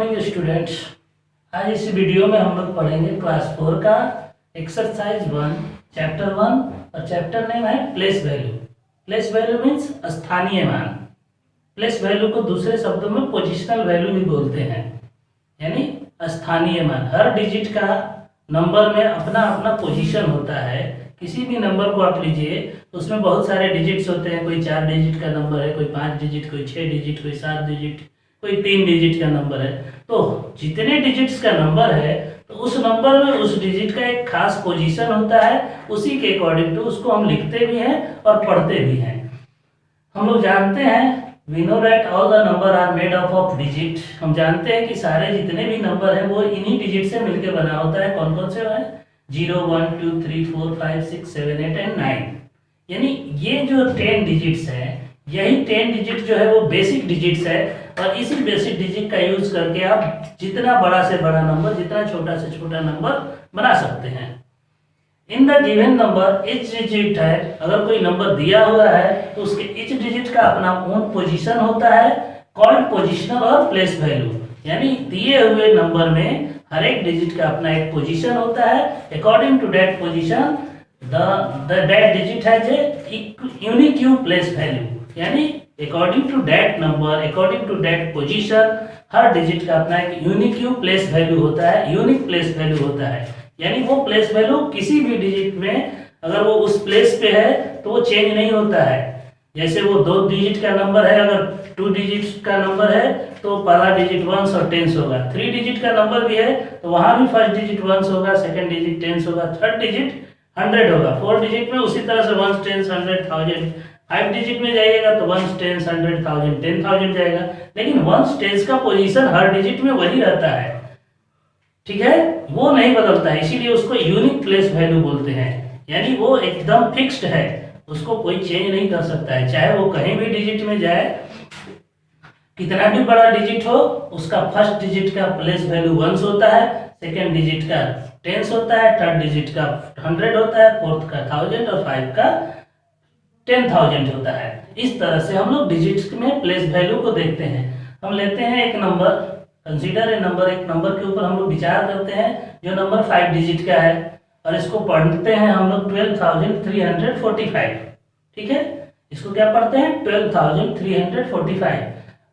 Morning students. आज इस video में हम लोग पढ़ेंगे क्लास 4 का एक्सरसाइज 1 चैप्टर 1 और चैप्टर नेम है place value. Place value means स्थानीय मान। प्लेस वैल्यू को दूसरे शब्दों में पोजिशनल वैल्यू भी बोलते हैं, यानी स्थानीय मान। हर डिजिट का नंबर में अपना अपना पोजीशन होता है। किसी भी नंबर को आप लीजिए तो उसमें बहुत सारे डिजिट्स होते हैं। कोई 4 डिजिट का नंबर है, कोई 5 डिजिट, कोई 6 डिजिट, कोई 7 डिजिट, कोई 3 डिजिट का नंबर है। तो जितने डिजिट्स का नंबर है तो उस नंबर में उस डिजिट का एक खास पोजीशन होता है। उसी के अकॉर्डिंग टू उसको हम लिखते भी हैं और पढ़ते भी हैं। हम लोग जानते हैं we know that all the number are made up of digit। हम जानते हैं कि सारे जितने भी नंबर हैं वो इन्हीं डिजिट से मिलकर बना होता है। कौन कौन से है? 0 1 2 3 4 5 6 7 8 एंड 9। यानी ये जो 10 डिजिट्स हैं, यही 10 डिजिट जो है वो बेसिक डिजिट्स है। और इसी बेसिक डिजिट का यूज करके आप जितना बड़ा से बड़ा नंबर, जितना छोटा से छोटा नंबर बना सकते हैं। In the given number etch digit है, अगर कोई नंबर दिया हुआ है तो उसके इच डिजिट का अपना ओन पोजीशन होता है, कॉल्ड पोजिशनल और प्लेस वैल्यू। यानी दिए हुए नंबर में हर एक डिजिट का अपना एक पोजीशन होता है। According to that position that digit has a unique place value. यानी according to that number, according to that position, हर डिजिट का अपना एक यूनिक प्लेस वैल्यू होता है, यूनिक प्लेस वैल्यू होता है। यानी वो प्लेस वैल्यू किसी भी डिजिट में अगर वो उस प्लेस पे है तो वो चेंज नहीं होता है। जैसे वो 2 डिजिट का नंबर है, अगर 2 डिजिट का नंबर है तो पहला डिजिट 1s और 10s होगा। 3 डिजिट का नंबर भी है तो वहां भी फर्स्ट डिजिट 1s होगा, सेकंड डिजिट 10s होगा, थर्ड डिजिट 100 होगा। 4 डिजिट में उसी तरह से 1s 10s 100 1000। 5 डिजिट में जाइएगा तो 1s 10s 100 1000 10,000 जाएगा। लेकिन 1s 10s का पोजीशन हर डिजिट में वही रहता है, ठीक है, वो नहीं बदलता है। इसीलिए उसको यूनिक प्लेस वैल्यू बोलते हैं। यानी वो एकदम फिक्स्ड है, उसको कोई चेंज नहीं कर सकता है। चाहे वो कहीं भी डिजिट में जाए, कितना भी बड़ा डिजिट हो, उसका फर्स्ट डिजिट का प्लेस वैल्यू 1s होता है, सेकेंड डिजिट का 10s होता है, थर्ड डिजिट का 100 होता है, फोर्थ का 1000 और 5 का 10,000 होता है। इस तरह से हम लोग डिजिट्स में प्लेस वैल्यू को देखते हैं। हम लेते हैं एक नंबर, कंसीडर ए नंबर। एक नंबर के ऊपर हम लोग विचार करते हैं जो नंबर 5 डिजिट का है और इसको पढ़ते हैं हम लोग 12,345। ठीक है, इसको क्या पढ़ते हैं? 12,345।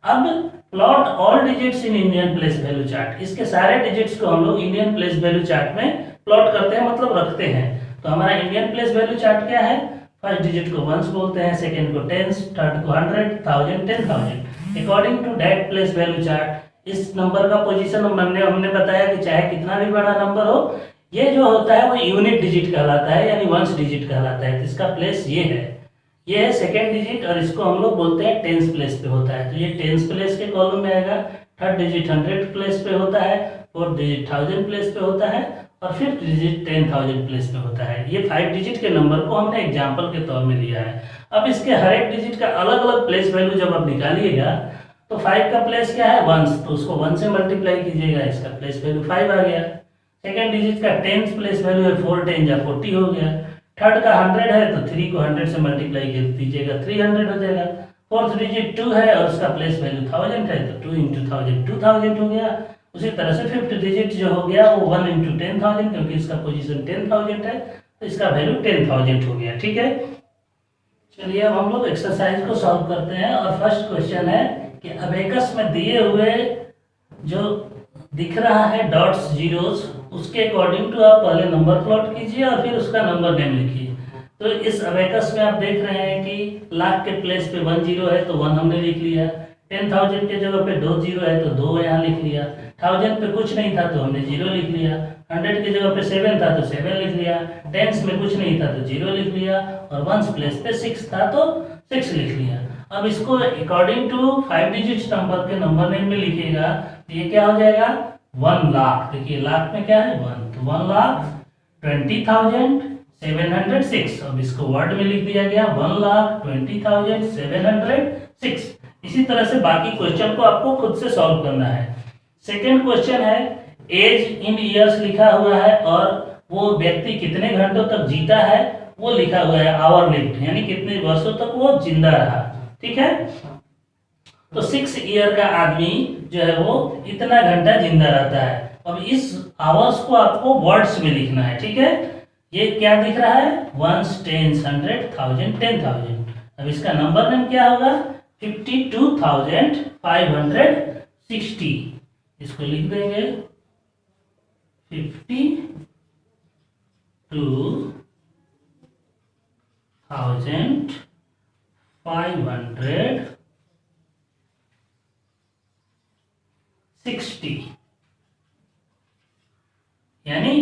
अब plot all digits in Indian place value chart. इसके सारे डिजिट्स को हम लोग इंडियन प्लेस वैल्यू चार्ट में प्लॉट करते हैं, मतलब रखते हैं। तो हमारा इंडियन प्लेस वैल्यू चार्ट क्या है? फर्स्ट डिजिट को 1s बोलते हैं, सेकेंड को 10s, थर्ड को 100, 1000, 10,000। According to that place value chart इस नंबर का पोजीशन हमने बताया कि चाहे कितना भी बड़ा नंबर हो, ये जो होता है वो यूनिट डिजिट कहलाता है, यानी 1s डिजिट कहलाता है। इसका प्लेस ये है सेकेंड डिजिट और इसको हम लोग बोलते हैं 10s प्लेस पे होता है। तो ये 10s प्लेस के कॉलम में आएगा। थर्ड डिजिट 100 प्लेस पे होता है, फोर्थ डिजिट 1000 प्लेस पे होता है और फिफ्थ डिजिट 10,000 प्लेस पे होता है। ये 5 डिजिट के नंबर को हमने एग्जाम्पल के तौर में लिया है। अब इसके हर एक डिजिट का अलग अलग प्लेस वैल्यू जब आप निकालिएगा तो 5 का प्लेस क्या है? 1s, तो उसको 1 से मल्टीप्लाई कीजिएगा, इसका प्लेस वैल्यू 5 आ गया। सेकेंड डिजिट का 10s प्लेस वैल्यू है 4 10 या 40 हो गया। थर्ड का 100 है तो 3 को 100 से मल्टीप्लाई कर दीजिएगा, 300 हो जाएगा। फोर्थ डिजिट 2 है और उसका प्लेस वैल्यू 1000 है तो 2 × 1000 2000 हो गया। उसी तरह से फिफ्थ डिजिट जो हो गया वो 1 × 10,000, क्योंकि इसका पोजीशन 10,000 है तो इसका वैल्यू 10,000 हो गया। ठीक है, चलिए अब हम लोग एक्सरसाइज को सॉल्व करते हैं। और फर्स्ट क्वेश्चन है कि अबेकस में दिए हुए जो दिख रहा है डॉट्स जीरोस, उसके अकॉर्डिंग टू आप पहले नंबर प्लॉट कीजिए और फिर उसका नंबर नेम लिखिए। तो इस अबेकस में आप देख रहे हैं कि लाख के प्लेस पे 1 0 है तो 1 हमने लिख लिया। 10,000 के जगह पे 2 0 है तो 2 यहाँ लिख लिया। 1000 पे कुछ नहीं था तो हमने 0 लिख लिया। 100 की जगह पे 7 था तो 7 लिख लिया। 10s में कुछ नहीं था तो 0 लिख लिया और 1s प्लेस पे 6 था तो 6 लिख लिया। अब इसको अकॉर्डिंग टू 5 डिजिट नंबर के नंबर नेम में लिखिएगा तो ये क्या हो जाएगा? 1 लाख। देखिए लाख में क्या है? 1, तो 1,20,706। अब इसको वर्ड में लिख दिया गया 1,20,706। इसी तरह से बाकी क्वेश्चन को आपको खुद से सॉल्व करना है। सेकेंड क्वेश्चन है एज इन ईयर्स लिखा हुआ है और वो व्यक्ति कितने घंटों तक जीता है वो लिखा हुआ है, आवर लिव्ड, यानी कितने वर्षों तक वो जिंदा रहा। ठीक है, तो 6 ईयर का आदमी जो है वो इतना घंटा जिंदा रहता है। अब इस आवर्स को आपको वर्ड्स में लिखना है, ठीक है। ये क्या दिख रहा है, 1 10 100 1000 10,000। अब इसका नंबर नेम क्या होगा, 52,560। इसको लिख देंगे 52,560, यानी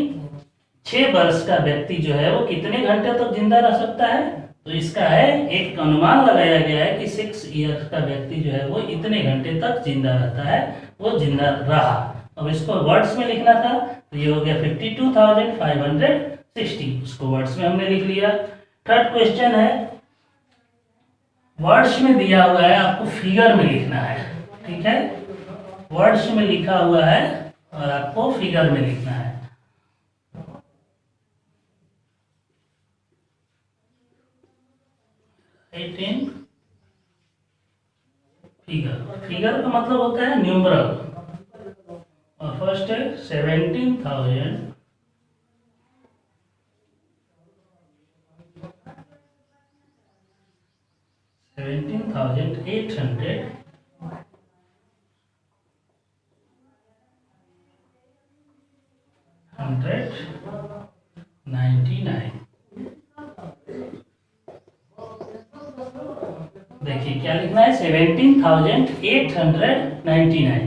6 वर्ष का व्यक्ति जो है वो कितने घंटे तक जिंदा रह सकता है। तो इसका है एक अनुमान लगाया गया है कि 6 ईयर का व्यक्ति जो है वो इतने घंटे तक जिंदा रहता है, वो जिंदा रहा। अब इसको वर्ड्स में लिखना था, तो ये हो गया 52,560, उसको वर्ड्स में हमने लिख लिया। थर्ड क्वेश्चन है, वर्ड्स में दिया हुआ है, आपको फिगर में लिखना है, ठीक है। वर्ड्स में लिखा हुआ है और आपको फिगर में लिखना है। फिगर का मतलब होता है न्यूमरल, और फर्स्ट है 17,800 199। देखिए क्या लिखना है, 17,899।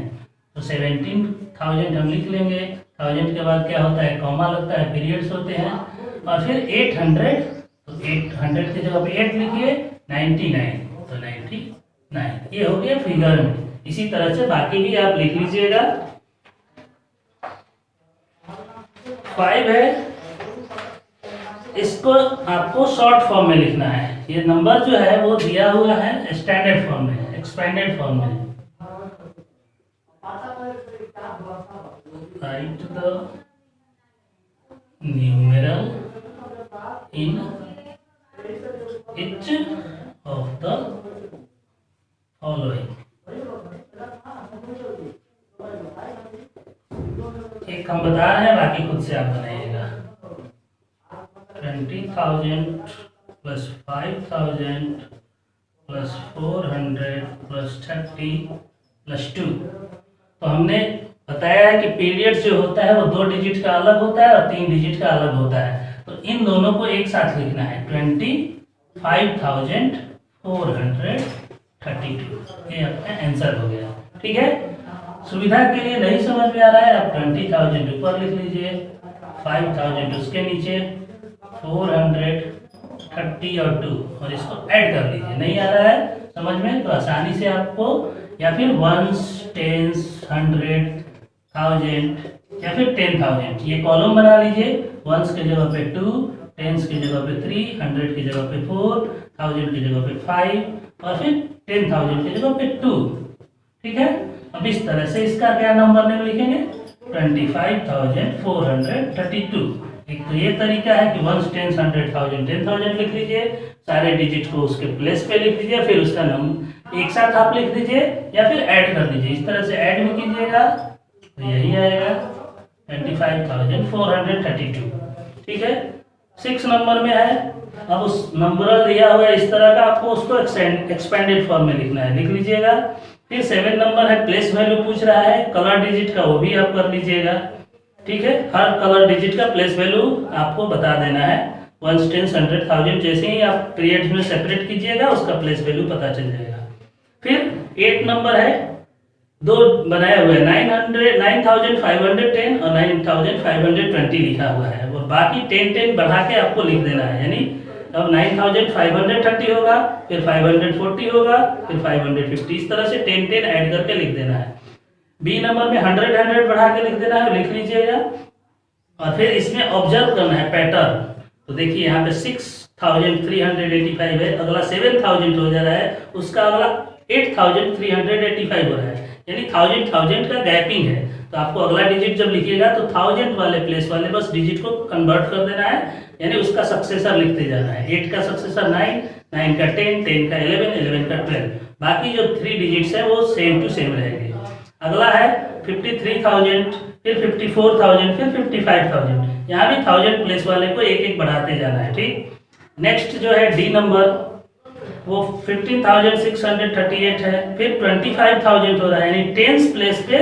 तो 17,000 हम लिख लेंगे, 1000 के बाद क्या होता है, कॉमा लगता है, पीरियड्स होते हैं, और फिर 800, तो 800 की जगह पे 8 लिखिए, 99, तो 99, ये हो गया फिगर में। इसी तरह से बाकी भी आप लिख लीजिएगा। 5 है, इसको आपको शॉर्ट फॉर्म में लिखना है। ये नंबर जो है वो दिया हुआ है स्टैंडर्ड फॉर्म में, एक्सपेंडेड फॉर्म में। Right the numeral in each of the following। एक हम बता रहे हैं, बाकी खुद से आप बनाइएगा। 20,000 प्लस 5,000 प्लस 400 प्लस 30 प्लस 2। तो हमने बताया है कि पीरियड जो होता है वो 2 डिजिट का अलग होता है और 3 डिजिट का अलग होता है। तो इन दोनों को एक साथ लिखना है, 25,432। ये आपका आंसर हो गया, ठीक है। सुविधा के लिए नहीं समझ में आ रहा है, आप 20,000 ऊपर लिख लीजिए, 5,000 उसके नीचे, 430 और 2, और इसको ऐड कर लीजिए। नहीं आ रहा है समझ में, तो आसानी से आपको या फिर 1s 10s 100 1000 या फिर 10,000 ये कॉलम बना लीजिए। 1s की जगह पे 2, 10s की जगह पे 3, 100 की जगह पे 4, 1000 की जगह पे 5, और फिर 10,000 की जगह पे 2, ठीक है। अब इस तरह से इसका क्या नंबर नेम लिखेंगे, 25,432। एक तो ये तरीका है कि 1s 10s 100 1000 10,000 लिख लीजिए, सारे डिजिट को उसके प्लेस पे लिख लीजिए, फिर उसका नंबर एक साथ आप लिख दीजिए या फिर ऐड कर दीजिए। इस तरह से ऐड भी कीजिएगा तो यही आएगा 25,432, ठीक है। 6 नंबर में है, अब उस नंबर दिया हुआ है इस तरह का, आपको उसको एक्सपेंडेड फॉर्म में लिखना है, लिख लीजिएगा। फिर 7 नंबर है, प्लेस वैल्यू पूछ रहा है, कलर डिजिट का, वो भी आप कर लीजिएगा, ठीक है। हर कलर डिजिट का प्लेस वैल्यू आपको बता देना है, 1s 10s 100 1000 जैसे ही आप पीरियड्स में सेपरेट कीजिएगा उसका प्लेस वैल्यू पता चल जाएगा। फिर 8 नंबर है, 2 बनाए हुए 9,510 और 9,520 लिखा हुआ है, और बाकी 10 बढ़ा के आपको लिख देना है। यानी अब 9,530 होगा, फिर 540 होगा, फिर 550, इस तरह से 10 ऐड करके लिख देना है। बी नंबर में 100 बढ़ा के लिख देना है, लिख लीजिएगा। और फिर इसमें ऑब्जर्व करना है पैटर्न। तो देखिए यहाँ पे 6,385 है, अगला 7,000 हो जा रहा है, उसका अगला 8,385 हो रहा है, यानी 1000 का गैपिंग है। तो आपको अगला डिजिट जब लिखिएगा तो 1000 वाले प्लेस वाले बस डिजिट को कन्वर्ट कर देना है यानी उसका सक्सेसर लिखते जाना है। 8 का सक्सेसर 9, 9 का 10, 10 का 11, 11 का 12। बाकी जो 3 डिजिट्स है वो सेम टू सेम रहेंगे। अगला है 53,000, फिर 54,000, फिर 55,000। यहाँ भी 1000 प्लेस वाले को एक एक बढ़ाते जाना है, ठीक। नेक्स्ट जो है डी नंबर, वो 15,638 है, फिर 25,000 हो रहा है, यानी 10th प्लेस पे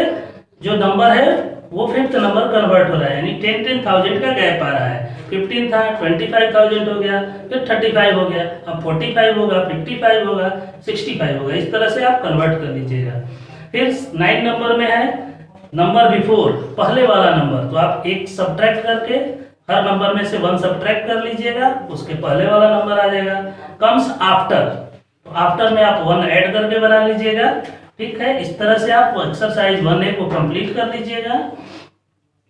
जो नंबर है वो 5th नंबर कन्वर्ट हो रहा है, यानी 10,000 का गैप आ रहा है। 15 था, 25,000 हो गया, फिर 35 हो गया, अब 45 होगा, 55 होगा, 65 होगा। इस तरह से आप कन्वर्ट कर लीजिएगा। फिर 9 नंबर में है नंबर बिफोर, पहले वाला नंबर, तो आप एक सब्ट्रैक्ट करके हर नंबर में से 1 सब्ट्रैक्ट कर लीजिएगा, उसके पहले वाला नंबर आ जाएगा। कम्स आफ्टर, तो आफ्टर में आप 1 ऐड करके बना लीजिएगा, ठीक है। इस तरह से आप एक्सरसाइज 1A को कंप्लीट कर लीजिएगा।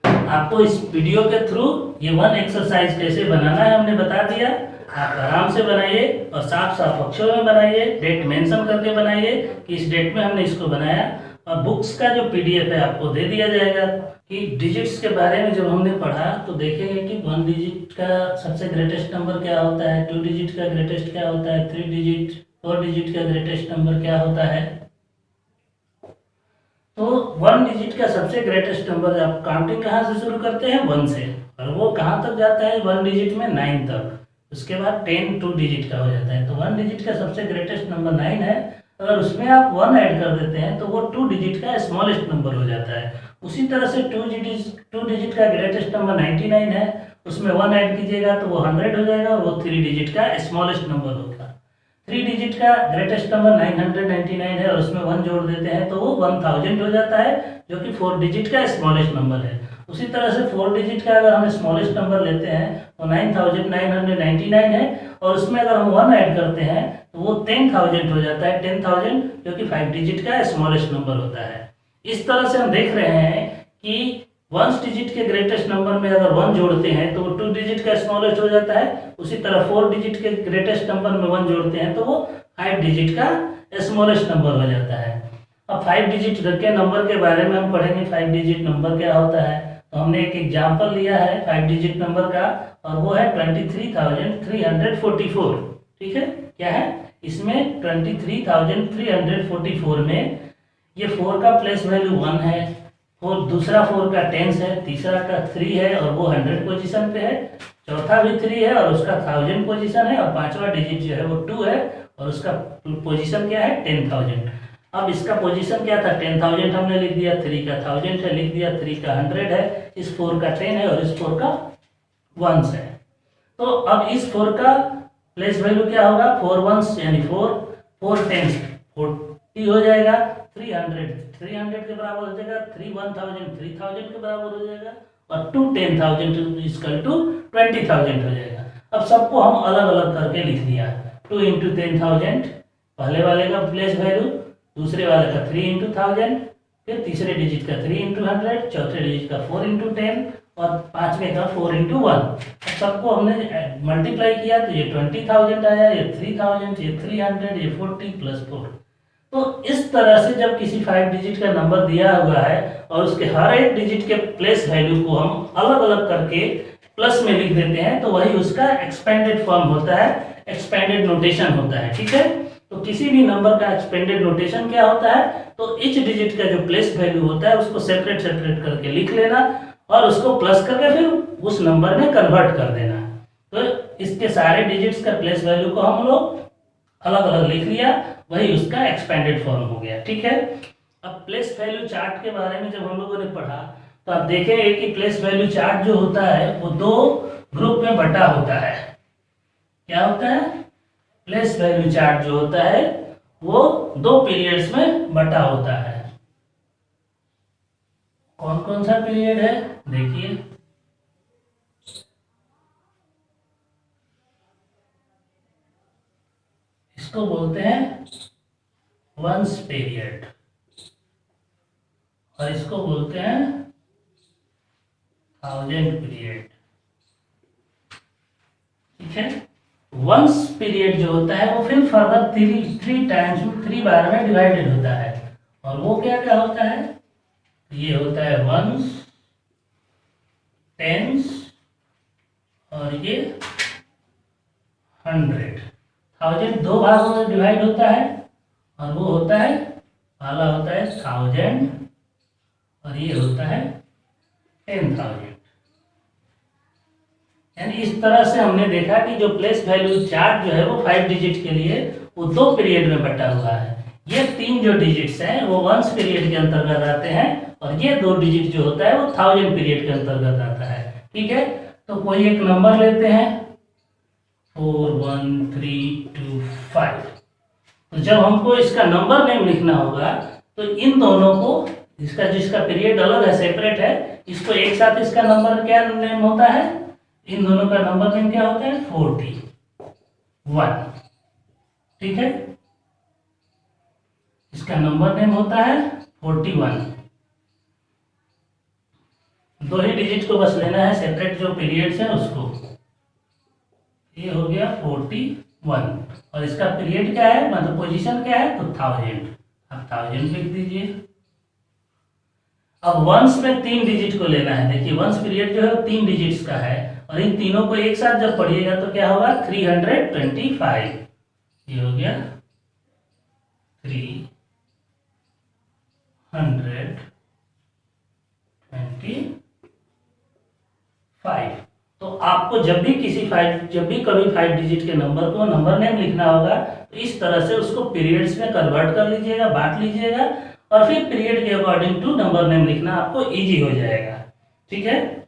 आपको इस वीडियो के थ्रू ये 1 एक्सरसाइज कैसे बनाना है हमने बता दिया। आप आराम से बनाइए और साफ साफ अक्षरों में बनाइए, डेट मेंशन करके बनाइए कि इस डेट में हमने इसको बनाया। और बुक्स का जो PDF है आपको दे दिया जाएगा। कि डिजिट्स के बारे में जब हमने पढ़ा तो देखेंगे कि 1 डिजिट का सबसे ग्रेटेस्ट नंबर क्या होता है, 2 डिजिट का ग्रेटेस्ट क्या होता है, 3 डिजिट 4 डिजिट का ग्रेटेस्ट नंबर क्या होता है। तो 1 डिजिट का सबसे ग्रेटेस्ट नंबर आप काउंटिंग कहाँ से शुरू करते हैं, 1 से, और वो कहाँ तक जाता है 1 डिजिट में 9 तक। उसके बाद 10 2 डिजिट का हो जाता है। तो 1 डिजिट का सबसे ग्रेटेस्ट नंबर 9 है। अगर उसमें आप 1 ऐड कर देते हैं तो वो 2 डिजिट का स्मॉलेस्ट नंबर हो जाता है। उसी तरह से 2 डिजिट का ग्रेटेस्ट नंबर 99 है, उसमें 1 ऐड कीजिएगा तो वो 100 हो जाएगा, और वो 3 डिजिट का स्मॉलेस्ट नंबर होगा। 3 डिजिट का ग्रेटेस्ट नंबर 999 है, और उसमें 1 जोड़ देते हैं तो वो 1000 हो जाता है, जो कि 4 डिजिट का स्मॉलेस्ट नंबर है। उसी तरह से 4 डिजिट का अगर हम स्मॉलेस्ट नंबर लेते हैं तो 9999 है, और उसमें अगर हम 1 ऐड करते हैं तो वो 10,000 हो जाता है, 10,000 जो कि 5 डिजिट का स्मॉलेस्ट नंबर होता है। इस तरह से हम देख रहे हैं कि 1 डिजिट के ग्रेटेस्ट नंबर में अगर 1 जोड़ते हैं तो वो 2 डिजिट का स्मॉलेस्ट हो जाता है। उसी तरह 4 डिजिट के ग्रेटेस्ट नंबर में 1 जोड़ते हैं तो वो 5 डिजिट का स्मॉलेस्ट नंबर हो जाता है। अब 5 डिजिट के नंबर के बारे में हम पढ़ेंगे, 5 डिजिट नंबर क्या होता है। तो हमने एक एग्जाम्पल लिया है 5 डिजिट नंबर का, और वो है 23,344, ठीक है। क्या है इसमें 23,344 में ये 4 का प्लेस वैल्यू 1 है, और दूसरा 4 का 10 है, तीसरा का 3 है और वो 100 पोजीशन पे है, चौथा भी 3 है और उसका 1000 पोजीशन है, और पांचवा डिजिट जो है वो 2 है और उसका पोजीशन क्या है 10,000। अब इसका पोजीशन क्या था 10,000 हमने लिख दिया, 3 का 1000 है लिख दिया, 3 का 100 है, इस 4 का 10 है और इस 4 का 1 है। तो अब इस 4 का प्लेस वैल्यू क्या होगा, 4 1 यानी 4 10 40 हो जाएगा, 300 के बराबर हो जाएगा, 3 1000 3000 के बराबर हो जाएगा, और 2 10,000 इक्वल टू 20,000 हो जाएगा। अब सबको हम अलग अलग करके लिख दिया, 2 इंटू 10,000 पहले वाले का प्लेस वैल्यू, दूसरे वाले का 3 इंटू 1000, फिर तीसरे डिजिट का 3 इंटू 100, चौथे डिजिट का 4 इंटू 10 और पांचवे का 4 इंटू 1। सबको हमने मल्टीप्लाई किया तो ये 20,000 आया, ये 3,000, ये 300, ये 40 प्लस 4। तो इस तरह से जब किसी 5 डिजिट का नंबर दिया हुआ है और उसके हर एक डिजिट के प्लेस वैल्यू को हम अलग अलग करके प्लस में लिख देते हैं तो वही उसका एक्सपेंडेड फॉर्म होता है, एक्सपेंडेड नोटेशन होता है, ठीक है। तो किसी भी नंबर का एक्सपेंडेड नोटेशन क्या होता है, तो ईच डिजिट का जो प्लेस वैल्यू होता है उसको सेपरेट करके लिख लेना और उसको प्लस करके फिर उस नंबर में कन्वर्ट कर देना। तो इसके सारे डिजिट्स का प्लेस वैल्यू को हम लोग अलग अलग लिख लिया, वही उसका एक्सपेंडेड फॉर्म हो गया, ठीक है। अब प्लेस वैल्यू चार्ट के बारे में जब हम लोगों ने पढ़ा तो आप देखेंगे कि प्लेस वैल्यू चार्ट जो होता है वो 2 ग्रुप में बटा होता है। क्या होता है, प्लेस वैल्यू चार्ट जो होता है वो 2 पीरियड्स में बटा होता है। कौन कौन सा पीरियड है देखिए, इसको बोलते हैं वंस पीरियड और इसको बोलते हैं 1000 पीरियड, ठीक है। वंस पीरियड जो होता है वो फिर फर्दर 3 टाइम्स 3 बार में डिवाइडेड होता है, और वो क्या क्या होता है, ये होता है वंस, टेंस और ये 100। 1000 दो भागों में डिवाइड होता है और वो होता है, पहला होता है 1000 और ये होता है 10,000। यानी इस तरह से हमने देखा कि जो प्लेस वैल्यू चार्ट जो है वो 5 डिजिट के लिए वो 2 पीरियड में बटा हुआ है। ये 3 जो डिजिट्स हैं वो वंस पीरियड के अंतर्गत आते हैं और ये 2 डिजिट जो होता है वो 1000 पीरियड के अंतर्गत आता है। ठीक है, तो कोई एक नंबर लेते हैं 41325। तो जब हमको इसका नंबर नेम लिखना होगा तो इन दोनों को, इसका जिसका पीरियड अलग है, सेपरेट है, इसको एक साथ इसका नंबर क्या नेम होता है, इन दोनों का नंबर नेम क्या होता है 41। ठीक है, इसका नंबर नेम होता है 41। दो ही डिजिट को बस लेना है, सेपरेट जो पीरियड्स है उसको। ये हो गया 41 और इसका पीरियड क्या है, मतलब पोजीशन क्या है, तो 1000। अब 1000 लिख दीजिए। अब वंस में 3 डिजिट को लेना है। देखिए वंस पीरियड जो है वो 3 डिजिट्स का है और इन तीनों को एक साथ जब पढ़िएगा तो क्या होगा 325। ये हो गया 325। तो आपको जब भी कभी 5 डिजिट के नंबर को नंबर नेम लिखना होगा तो इस तरह से उसको पीरियड्स में कन्वर्ट कर लीजिएगा, बांट लीजिएगा और फिर पीरियड के अकॉर्डिंग टू नंबर नेम लिखना आपको इजी हो जाएगा। ठीक है,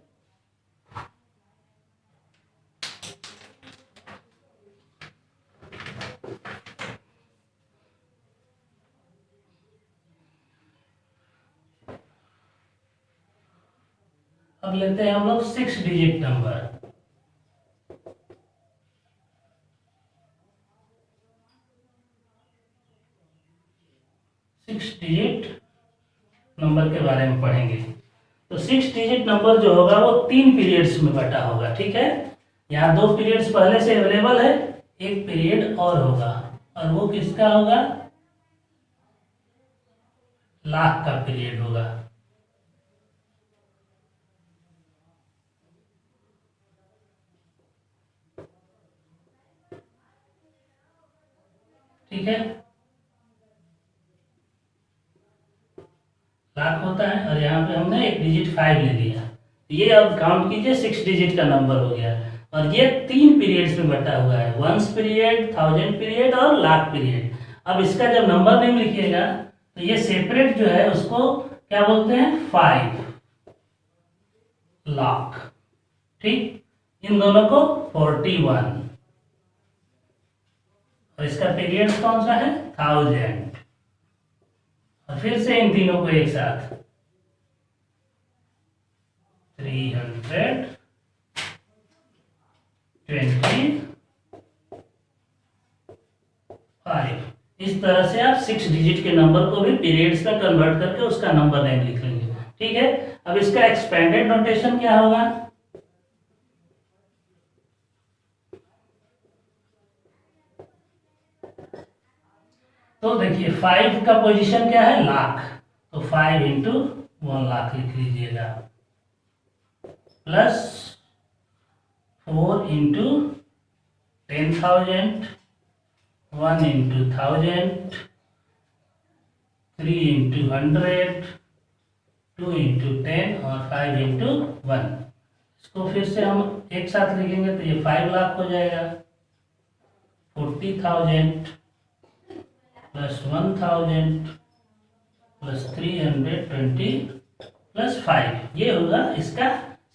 अब लेते हैं हम लोग 6 डिजिट नंबर। 6 डिजिट नंबर के बारे में पढ़ेंगे। तो 6 डिजिट नंबर जो होगा वो 3 पीरियड्स में बटा होगा। ठीक है, यहाँ 2 पीरियड्स पहले से अवेलेबल है, एक पीरियड और होगा और वो किसका होगा, लाख का पीरियड होगा। ठीक है, लाख होता है और यहाँ पे हमने एक डिजिट 5 ले लिया। ये अब काउंट कीजिए 6 डिजिट का नंबर हो गया और ये 3 पीरियड्स में बटा हुआ है, वंस पीरियड, 1000 पीरियड और लाख पीरियड। अब इसका जब नंबर नेम लिखिएगा तो ये सेपरेट जो है उसको क्या बोलते हैं 5 लाख। ठीक, इन दोनों को 41 और इसका पीरियड कौन सा है 1000 और फिर से इन तीनों को एक साथ 325। इस तरह से आप 6 डिजिट के नंबर को भी पीरियड्स में कन्वर्ट करके उसका नंबर नेम लिख लेंगे। ठीक है, अब इसका एक्सपेंडेड नोटेशन क्या होगा, तो देखिए 5 का पोजीशन क्या है लाख, तो 5 इंटू 1 लाख लिख लीजिएगा plus 4 into 10,000, 1 into 1000, 3 into 100, 2 into 10 और 5 इंटू 1। इसको फिर से हम एक साथ लिखेंगे तो ये 5 लाख हो जाएगा। 40,000 प्लस 1000 प्लस 320 प्लस 5, ये होगा इसका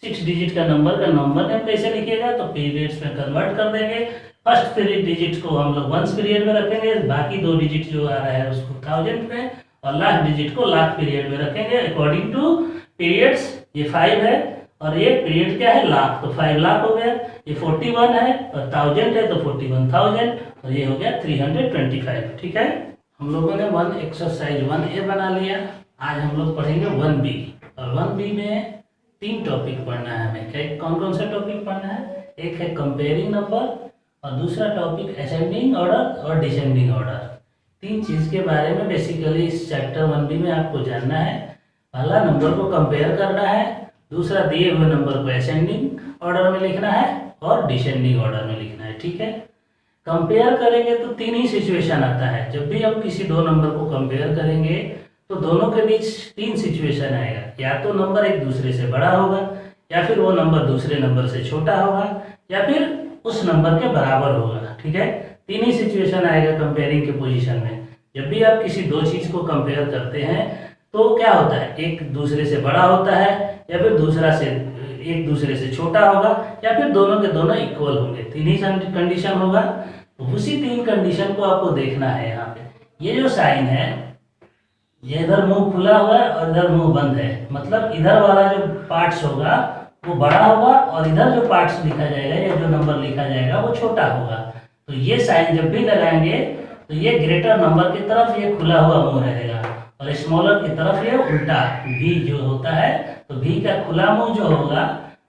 6 डिजिट का नंबर नेम। कैसे लिखिएगा, तो पीरियड्स में कन्वर्ट कर देंगे। फर्स्ट 3 डिजिट को हम लोग वंस पीरियड में रखेंगे, बाकी 2 डिजिट जो आ रहा है उसको 1000 में और लास्ट डिजिट को लाख पीरियड में रखेंगे अकॉर्डिंग टू पीरियड्स। ये 5 है और ये पीरियड क्या है लाख, तो 5 लाख हो गया। ये 41 है और 1000 है तो 41,000 और ये हो गया 325। ठीक है, हम लोगों ने एक्सरसाइज 1A बना लिया। आज हम लोग पढ़ेंगे 1B और 1B में 3 टॉपिक पढ़ना है हमें। कौन कौन सा टॉपिक पढ़ना है, एक है कंपेयरिंग नंबर और दूसरा टॉपिक असेंडिंग ऑर्डर और डिसेंडिंग ऑर्डर। 3 चीज़ के बारे में बेसिकली इस चैप्टर 1B में आपको जानना है। पहला नंबर को कंपेयर करना है, दूसरा दिए हुए नंबर को असेंडिंग ऑर्डर में लिखना है और डिसेंडिंग ऑर्डर में लिखना है, ठीक है। कंपेयर करेंगे तो तीन ही सिचुएशन आता है। जब भी हम किसी दो नंबर को कंपेयर करेंगे तो दोनों के बीच तीन सिचुएशन आएगा, या तो नंबर एक दूसरे से बड़ा होगा, या फिर वो नंबर दूसरे नंबर से छोटा होगा, या फिर उस नंबर के बराबर होगा, ठीक है। तीन ही सिचुएशन आएगा कंपेयरिंग के पोजीशन में। जब भी आप किसी दो चीज़ को कंपेयर करते हैं तो क्या होता है, एक दूसरे से बड़ा होता है, या फिर दूसरा से एक दूसरे से छोटा होगा, या फिर दोनों के दोनों इक्वल होंगे। तीन ही कंडीशन होगा। तो उसी तीन कंडीशन को आपको देखना है। यहाँ पे ये जो साइन है, ये इधर मुंह खुला हुआ है और इधर मुंह बंद है, मतलब इधर वाला जो पार्ट्स होगा वो बड़ा होगा और इधर जो पार्ट्स लिखा जाएगा या जो नंबर लिखा जाएगा वो छोटा होगा। तो ये साइन जब भी लगाएंगे तो ये ग्रेटर नंबर की तरफ ये खुला हुआ मुंह रहेगा और स्मॉलर की तरफ ये उल्टा भी जो होता है। तो भी का खुला मुंह जो होगा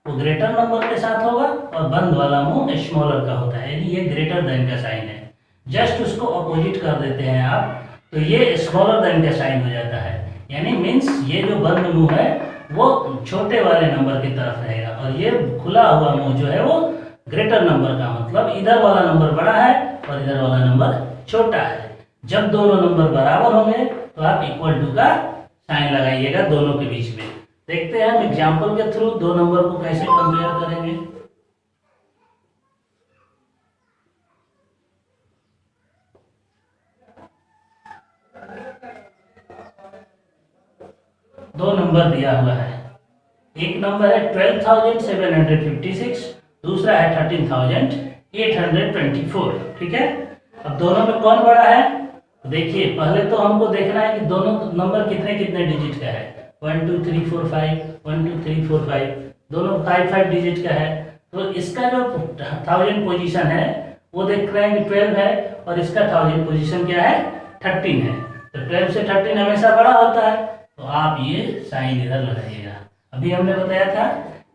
वो ग्रेटर नंबर के साथ होगा और बंद वाला मुंह स्मॉलर का होता है, यानी ये ग्रेटर देन का साइन है। जस्ट उसको अपोजिट कर देते हैं आप तो ये स्मॉलर देन का साइन हो जाता है, यानी मीन्स ये जो बंद मुंह है वो छोटे वाले नंबर की तरफ रहेगा और ये खुला हुआ मुंह जो है वो ग्रेटर नंबर का, मतलब इधर वाला नंबर बड़ा है और इधर वाला नंबर छोटा है। जब दोनों नंबर बराबर होंगे तो आप इक्वल टू का साइन लगाइएगा दोनों के बीच में। देखते हैं हम एग्जाम्पल के थ्रू दो नंबर को कैसे कंपेयर करेंगे। दो नंबर दिया हुआ है, एक नंबर है 12,756, दूसरा है 13,824, ठीक है। अब दोनों में कौन बड़ा है, देखिए पहले तो हमको देखना है कि दोनों नंबर कितने कितने डिजिट का है। 1 2 3 4 5, 1 2 3 4 5, दोनों 5 डिजिट का है। तो इसका जो 1000 पोजीशन है वो देख रहे हैं कि 12 है और इसका 1000 पोजीशन क्या है, 13 है। तो 12 से 13 हमेशा बड़ा होता है, तो आप ये साइन इधर लगाइएगा। अभी हमने बताया था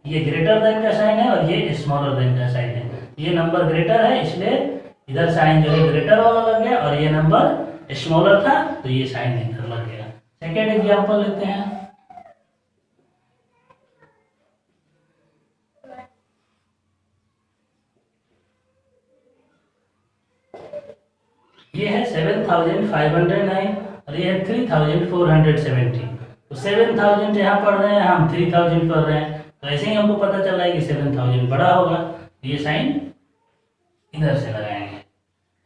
ये ग्रेटर देन का साइन है और ये स्मॉलर देन का साइन है। ये नंबर ग्रेटर है इसलिए इधर साइन जो है ग्रेटर वाला लग गया, और ये नंबर स्मॉलर था तो ये साइन इधर लग गया। सेकेंड एग्जांपल लेते हैं। ये है 7,509 और ये है 3,470। तो 7,000 यहाँ पढ़ रहे हैं, हम 3,000 पढ़ रहे हैं, तो ऐसे ही हमको पता चल रहा है कि 7,000 बड़ा होगा, तो ये साइन इधर से लगाएंगे।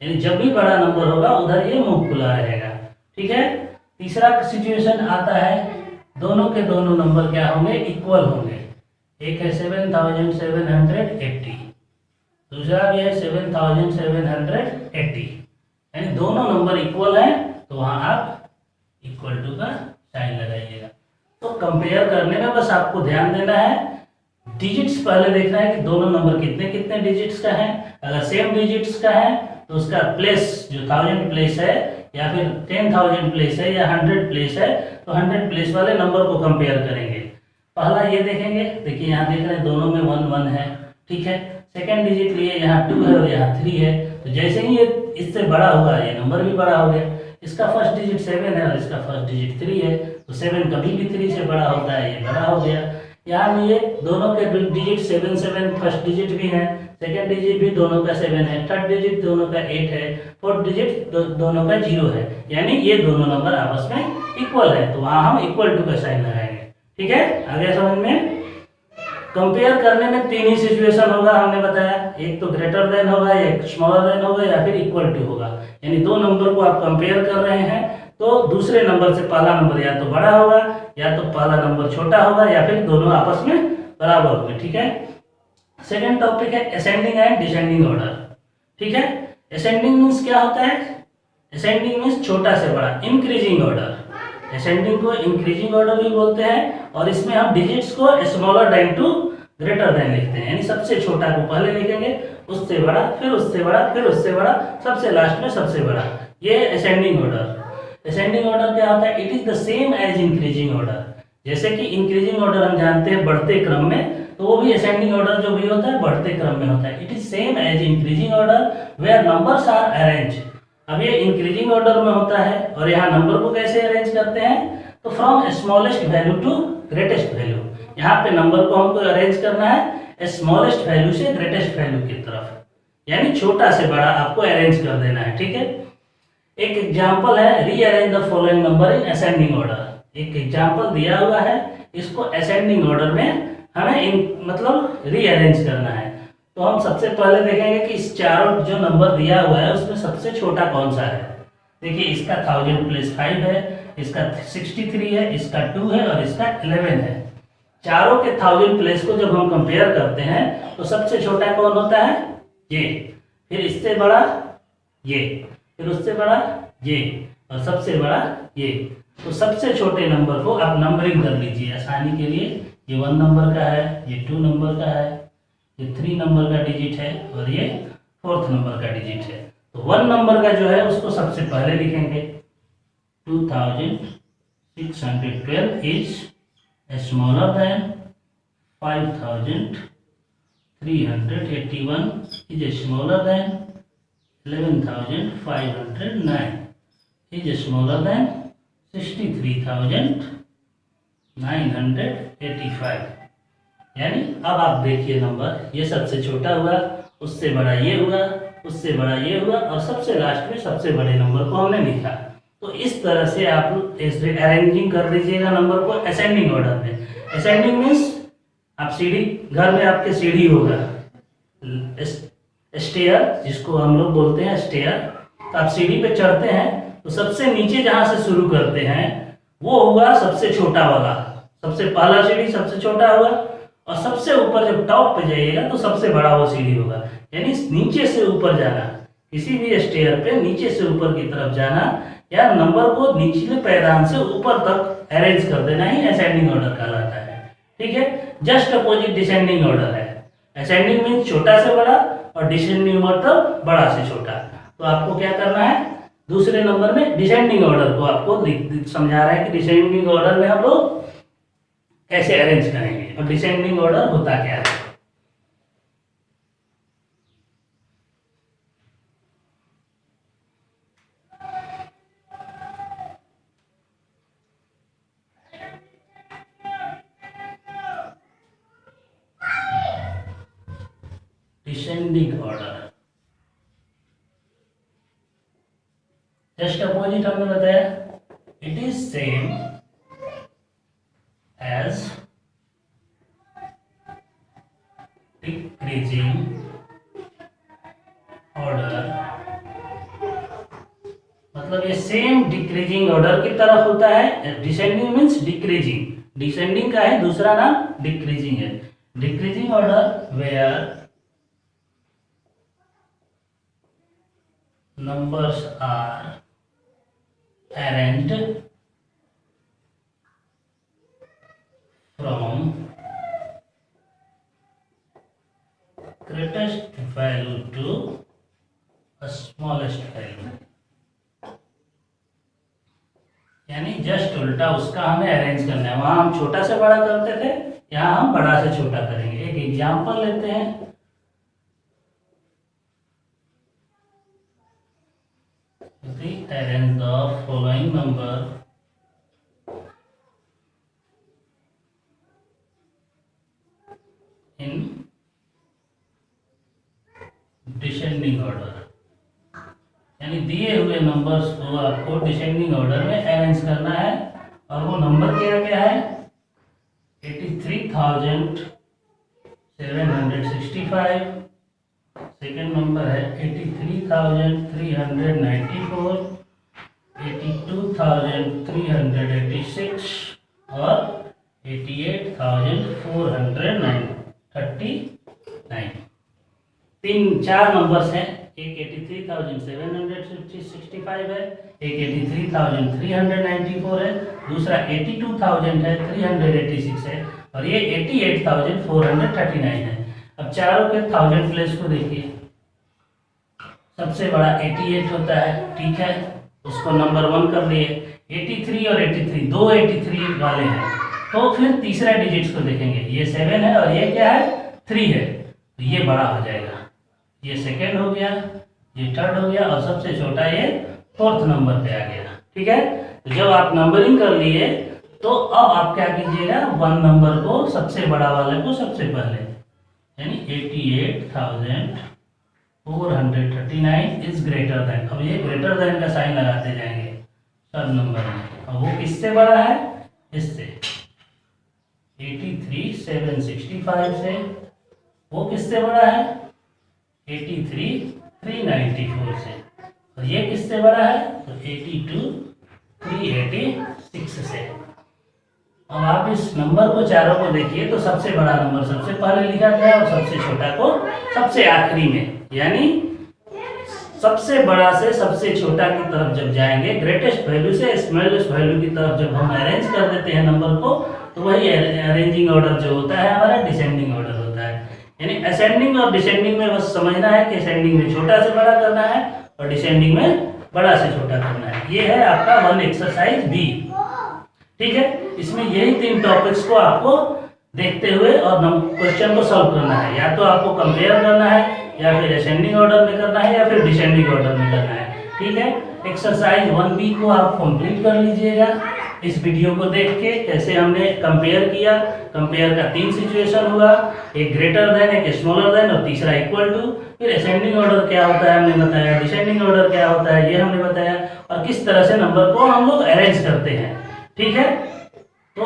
यानी जब भी बड़ा नंबर होगा उधर ये मुंह खुला रहेगा, ठीक है। तीसरा सिचुएशन आता है, दोनों के दोनों नंबर क्या होंगे, इक्वल होंगे। एक है 7,780, दूसरा भी है 7,780, यानी दोनों नंबर इक्वल हैं तो वहां आप इक्वल टू का साइन लगाइएगा। तो कंपेयर करने में बस आपको ध्यान देना है, डिजिट्स पहले देखना है कि दोनों नंबर कितने कितने डिजिट्स का है। अगर सेम डिजिट्स का है तो उसका प्लेस जो 1000 प्लेस है या फिर 10,000 प्लेस है या 100 प्लेस है, तो 100 प्लेस वाले नंबर को कंपेयर करेंगे। पहला ये देखेंगे, देखिए यहाँ देख रहे हैं दोनों में 1 1 है, ठीक है। सेकेंड डिजिट लिए यहाँ 2 है और यहाँ 3 है, तो जैसे ही ये इससे बड़ा होगा ये नंबर भी बड़ा हो गया। इसका फर्स्ट डिजिट 7 है और इसका फर्स्ट डिजिट 3 है, तो 7 कभी भी 3 से बड़ा होता है, ये बड़ा हो गया। यहाँ भी ये दोनों के डिजिट 7 7 फर्स्ट डिजिट भी है, सेकेंड डिजिट भी दोनों का 7 है, थर्ड डिजिट दोनों का 8 है, फोर्थ डिजिट दोनों का 0 है, यानी ये दोनों नंबर आपस में इक्वल है, तो वहाँ हम इक्वल टू का साइन लगाएंगे, ठीक है। आगे समझ में। कंपेयर करने में तीन ही सिचुएशन होगा, हमने बताया, एक तो ग्रेटर देन होगा, एक स्मॉलर देन होगा, या फिर इक्वल टू होगा। यानी दो नंबर को आप कंपेयर कर रहे हैं तो दूसरे नंबर से पहला नंबर या तो बड़ा होगा या तो पहला नंबर छोटा होगा, या फिर दोनों आपस में बराबर होंगे, ठीक है। सेकेंड टॉपिक है असेंडिंग एंड डिसेंडिंग ऑर्डर, ठीक है। असेंडिंग मीन्स क्या होता है, असेंडिंग मीन्स छोटा से बड़ा, इंक्रीजिंग ऑर्डर। असेंडिंग को इंक्रीजिंग ऑर्डर भी बोलते हैं, और इसमें हम डिजिट्स को smaller than to greater than लिखते हैं, यानी सबसे छोटा को पहले लिखेंगे, उससे बड़ा, फिर उससे बड़ा, फिर उससे बड़ा, सबसे लास्ट में सबसे बड़ा, ये असेंडिंग ऑर्डर। असेंडिंग ऑर्डर क्या होता है, it is the same as increasing order. जैसे कि इंक्रीजिंग ऑर्डर हम जानते हैं बढ़ते क्रम में, तो वो भी असेंडिंग ऑर्डर जो भी होता है बढ़ते क्रम में होता है। It is same as increasing order where numbers are arrange. अब ये इंक्रीजिंग ऑर्डर में होता है, और यहाँ नंबर को कैसे अरेंज करते हैं, तो from smallest value to greatest value. यहाँ पे नंबर को हमको अरेंज करना है स्मॉलेस्ट वैल्यू से ग्रेटेस्ट वैल्यू की तरफ, यानी छोटा से बड़ा आपको अरेंज कर देना है। ठीक है, एक एग्जांपल है rearrange the following number in ascending order. एक एग्जांपल दिया हुआ है, इसको असेंडिंग ऑर्डर में हमें मतलब रीअरेंज करना है। तो हम सबसे पहले देखेंगे कि इस चारों जो नंबर दिया हुआ है उसमें सबसे छोटा कौन सा है। देखिए इसका 1000 प्लस 5 है, इसका 63 है, इसका 2 है और इसका 11 है। चारों के 1000 प्लेस को जब हम कंपेयर करते हैं तो सबसे छोटा कौन होता है, ये, फिर इससे बड़ा ये, फिर उससे बड़ा ये और सबसे बड़ा ये। तो सबसे छोटे नंबर को आप नंबरिंग कर लीजिए आसानी के लिए। ये 1 नंबर का है, ये 2 नंबर का है, ये 3 नंबर का डिजिट है और ये 4th नंबर का डिजिट है। तो 1 नंबर का जो है उसको सबसे पहले लिखेंगे। 2612 is smaller than 5381 is smaller than 11509 is smaller than 63985। यानी अब आप देखिए नंबर, ये सबसे छोटा हुआ, उससे बड़ा ये हुआ, उससे बड़ा ये हुआ और सबसे लास्ट में सबसे बड़े नंबर को हमने लिखा। तो इस तरह से आप अरेंजिंग कर लीजिएगा नंबर को असेंडिंग ऑर्डर में। असेंडिंग मीन्स आप सीढ़ी, घर में आपके सीढ़ी होगा, स्टेयर जिसको हम लोग बोलते हैं स्टेयर। तो आप सीढ़ी पे चढ़ते हैं तो सबसे नीचे जहां से शुरू करते हैं वो हुआ सबसे छोटा वाला, सबसे पहला सीढ़ी सबसे छोटा हुआ, और सबसे ऊपर जब टॉप पे जाइएगा तो सबसे बड़ा वो सीढ़ी होगा। यानी नीचे से ऊपर जाना, किसी भी स्टेयर पे नीचे से ऊपर की तरफ जाना या नंबर को निचले पैदान से ऊपर तक अरेंज कर देना ही असेंडिंग ऑर्डर कहलाता है। ठीक है, जस्ट अपोजिट डिसेंडिंग ऑर्डर है। असेंडिंग मीन्स छोटा से बड़ा और डिसेंडिंग मतलब बड़ा से छोटा। तो आपको क्या करना है, दूसरे नंबर में डिसेंडिंग ऑर्डर को आपको समझा रहा है कि डिसेंडिंग ऑर्डर में हम लोग कैसे अरेंज करेंगे और डिसेंडिंग ऑर्डर होता क्या है। डिसेंडिंग ऑर्डर जस्ट अपोजिट हमने बताया, it is same as decreasing order. मतलब ये सेम डिक्रीजिंग ऑर्डर की तरफ होता है। डिसेंडिंग मीन्स डिक्रीजिंग, डिसेंडिंग का है दूसरा नाम डिक्रीजिंग है। Decreasing order where numbers are arranged from greatest value to smallest value। यानी जस्ट उल्टा उसका हमें अरेंज करना है। वहां हम छोटा से बड़ा करते थे, यहाँ हम बड़ा से छोटा करेंगे। एक एग्जांपल लेते हैं, arrange the following number in descending order। यानी दिए हुए नंबर्स को आपको डिसेंडिंग ऑर्डर में अरेंज करना है। और वो नंबर क्या क्या है, 83,765, सेकेंड नंबर है 83,394, 82,386 और 88,439। चार नंबर्स हैं, एक 83,765 है, एक 83,394 है, दूसरा 82,386 है और ये 88,439 है। अब चारों के 1000 प्लेस को देखिए, सबसे बड़ा 88 होता है। ठीक है, उसको नंबर 1 कर लिए। 83 और 83 दो 83 वाले हैं, तो फिर तीसरा डिजिट्स को देखेंगे, ये 7 है और ये क्या है 3 है, तो ये बड़ा हो जाएगा। ये सेकेंड हो गया, ये थर्ड हो गया और सबसे छोटा ये 4th नंबर पे आ गया। ठीक है, तो जब आप नंबरिंग कर लिए तो अब आप क्या कीजिएगा, 1 नंबर को सबसे बड़ा वाले को सबसे पहले यानी 88,439 इज ग्रेटर देन। अब ये ग्रेटर देन का साइन लगाते जाएंगे सब नंबर में। अब वो किससे बड़ा है? इससे 83,765 से। वो किससे बड़ा है? 83,394 से। और ये किससे बड़ा है? तो 82,386 से। अब आप इस नंबर को चारों को देखिए तो सबसे बड़ा नंबर सबसे पहले लिखा गया और सबसे छोटा को सबसे आखिरी में। यानी सबसे बड़ा से सबसे छोटा की तरफ जब जाएंगे, ग्रेटेस्ट वैल्यू से स्मॉलेस्ट वैल्यू की तरफ जब हम अरेंज कर देते हैं नंबर को, तो वही अरेंजिंग ऑर्डर जो होता है हमारा डिसेंडिंग ऑर्डर होता है। यानी असेंडिंग और डिसेंडिंग में बस समझना है कि असेंडिंग में छोटा से बड़ा करना है और डिसेंडिंग में बड़ा से छोटा करना है। ये है आपका 1 एक्सरसाइज बी। ठीक है, इसमें यही 3 टॉपिक्स को आपको देखते हुए और क्वेश्चन को सॉल्व करना है। या तो आपको कंपेयर करना है, या फिर असेंडिंग ऑर्डर में करना है, या फिर डिसेंडिंग ऑर्डर में करना है। ठीक है, एक्सरसाइज 1B को आप कंप्लीट कर लीजिएगा इस वीडियो को देख के। कैसे हमने कंपेयर किया, कंपेयर का 3 सिचुएशन हुआ, एक ग्रेटर देन, एक स्मॉलर देन और तीसरा इक्वल टू। फिर असेंडिंग ऑर्डर क्या होता है हमने बताया, डिसेंडिंग ऑर्डर क्या होता है ये हमने बताया, और किस तरह से नंबर को हम लोग अरेंज करते हैं। ठीक है, तो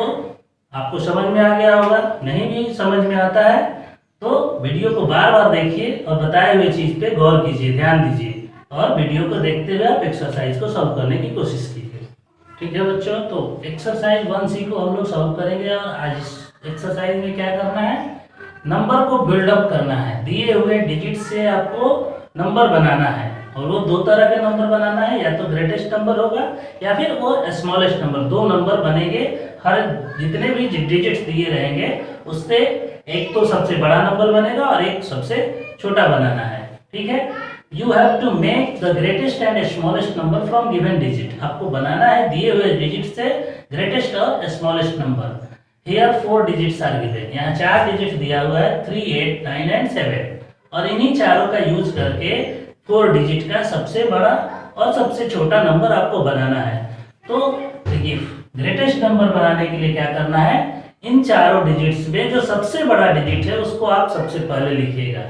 आपको समझ में आ गया होगा। नहीं भी समझ में आता है तो वीडियो को बार बार देखिए और बताए हुए चीज पे गौर कीजिए, ध्यान दीजिए, और वीडियो को देखते हुए आप एक्सरसाइज को सॉल्व करने की कोशिश कीजिए। ठीक है बच्चों, तो एक्सरसाइज 1C को हम लोग सॉल्व करेंगे। और आज इस एक्सरसाइज में क्या करना है, नंबर को बिल्डअप करना है। दिए हुए डिजिट से आपको नंबर बनाना है, और वो 2 तरह के नंबर बनाना है, या तो ग्रेटेस्ट नंबर होगा या फिर वो स्मॉलेस्ट नंबर। 2 नंबर बनेंगे, हर जितने भी डिजिट्स दिए रहेंगे उससे एक तो सबसे बड़ा नंबर बनेगा और एक सबसे छोटा बनाना है। ठीक है, you have to make the greatest and smallest number from given digit. आपको बनाना है दिए हुए डिजिट से ग्रेटेस्ट और smallest number. Here 4 digits are given. यहाँ 4 डिजिट दिया हुआ है, 3, 8, 9 एंड 7, और इन्हीं चारों का यूज करके 4 डिजिट का सबसे बड़ा और सबसे छोटा नंबर आपको बनाना है। तो देखिए, ग्रेटेस्ट नंबर बनाने के लिए क्या करना है, इन चारों डिजिट्स में जो सबसे बड़ा डिजिट है उसको आप सबसे पहले लिखिएगा।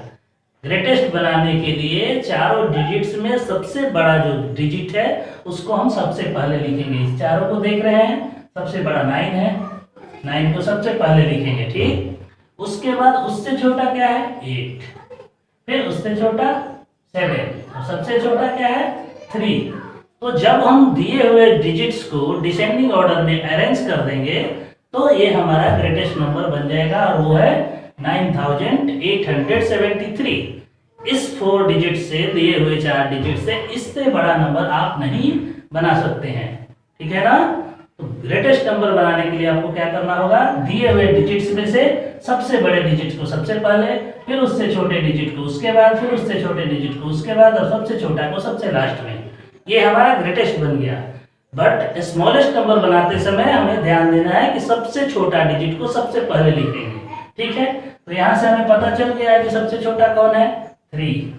ग्रेटेस्ट बनाने के लिए चारों डिजिट्स में सबसे बड़ा जो डिजिट है उसको हम सबसे पहले लिखेंगे। इस चारों को देख रहे हैं, सबसे बड़ा 9 है, 9 को सबसे पहले लिखेंगे। ठीक, उसके बाद उससे छोटा क्या है 8, फिर उससे छोटा 7, और सबसे छोटा क्या है 3। तो जब हम दिए हुए डिजिट्स को डिसेंडिंग ऑर्डर में अरेंज कर देंगे तो ये हमारा ग्रेटेस्ट नंबर बन जाएगा, और वो है 9873। इस 4 डिजिट से, दिए हुए 4 डिजिट से इससे बड़ा नंबर आप नहीं बना सकते हैं। ठीक है ना, तो ग्रेटेस्ट नंबर बनाने के लिए आपको क्या करना होगा, दिए हुए डिजिट्स में से सबसे बड़े डिजिट को सबसे पहले, फिर उससे छोटे डिजिट को उसके बाद, फिर उससे छोटे डिजिट को उसके बाद, और सबसे छोटा को सबसे लास्ट में। ये हमारा ग्रेटेस्ट बन गया। बट स्मॉलेस्ट नंबर बनाते समय हमें ध्यान देना है कि सबसे छोटा डिजिट को सबसे पहले लिखेंगे। ठीक है, तो यहाँ से हमें पता चल गया है कि सबसे छोटा कौन है 3,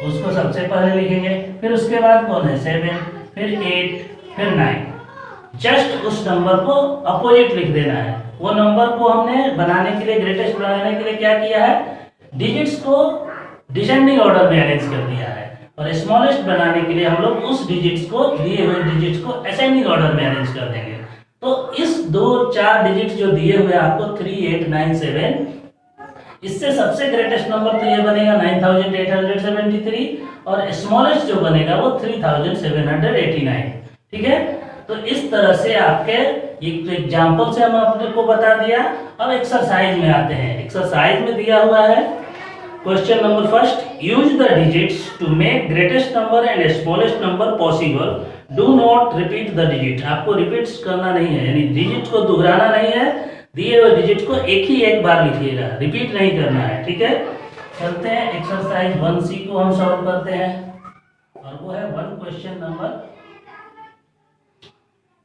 उसको सबसे पहले लिखेंगे। फिर उसके बाद कौन है 7, फिर 8, फिर 9। जस्ट उस नंबर को अपोजिट लिख देना है। वो नंबर को हमने बनाने के लिए, ग्रेटेस्ट बनाने के लिए क्या किया है, डिजिट्स को डिसेंडिंग ऑर्डर में अरेंज कर दिया है, और स्मॉलेस्ट बनाने के लिए हम लोग उस डिजिट्स को, दिए हुए डिजिट्स को असेंडिंग ऑर्डर में अरेंज कर देंगे। तो इस 4 डिजिट जो दिए हुए आपको 3, 8, 9, 7, इससे सबसे ग्रेटेस्ट नंबर तो ये बनेगा 9873, और स्मॉलेस्ट जो बनेगा वो 3789। ठीक है, तो इस तरह से आपके एक एग्जांपल से हम आपने को बता दिया। अब एक्सरसाइज में आते हैं। एक्सरसाइज में दिया हुआ है question number first, use the digits to make greatest number and smallest number possible, do not repeat the digit. आपको रिपीट करना नहीं है, यानी डिजिट को दोहराना नहीं है, दिए हुए डिजिट को एक बार लिखिएगा, रिपीट नहीं करना है। ठीक है, चलते हैं एक्सरसाइज 1C को हम सॉल्व करते हैं, और वो है 1 question number,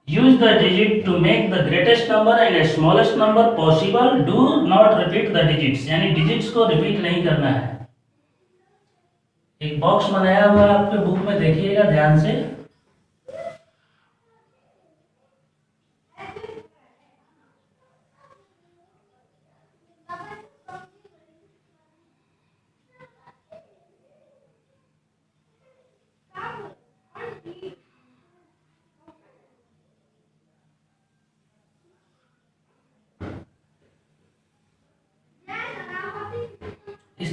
use the digit to make the greatest number and smallest number possible, do not repeat the digits। यानी डिजिट्स को रिपीट नहीं करना है। एक बॉक्स बनाया हुआ है आपके बुक में, देखिएगा ध्यान से।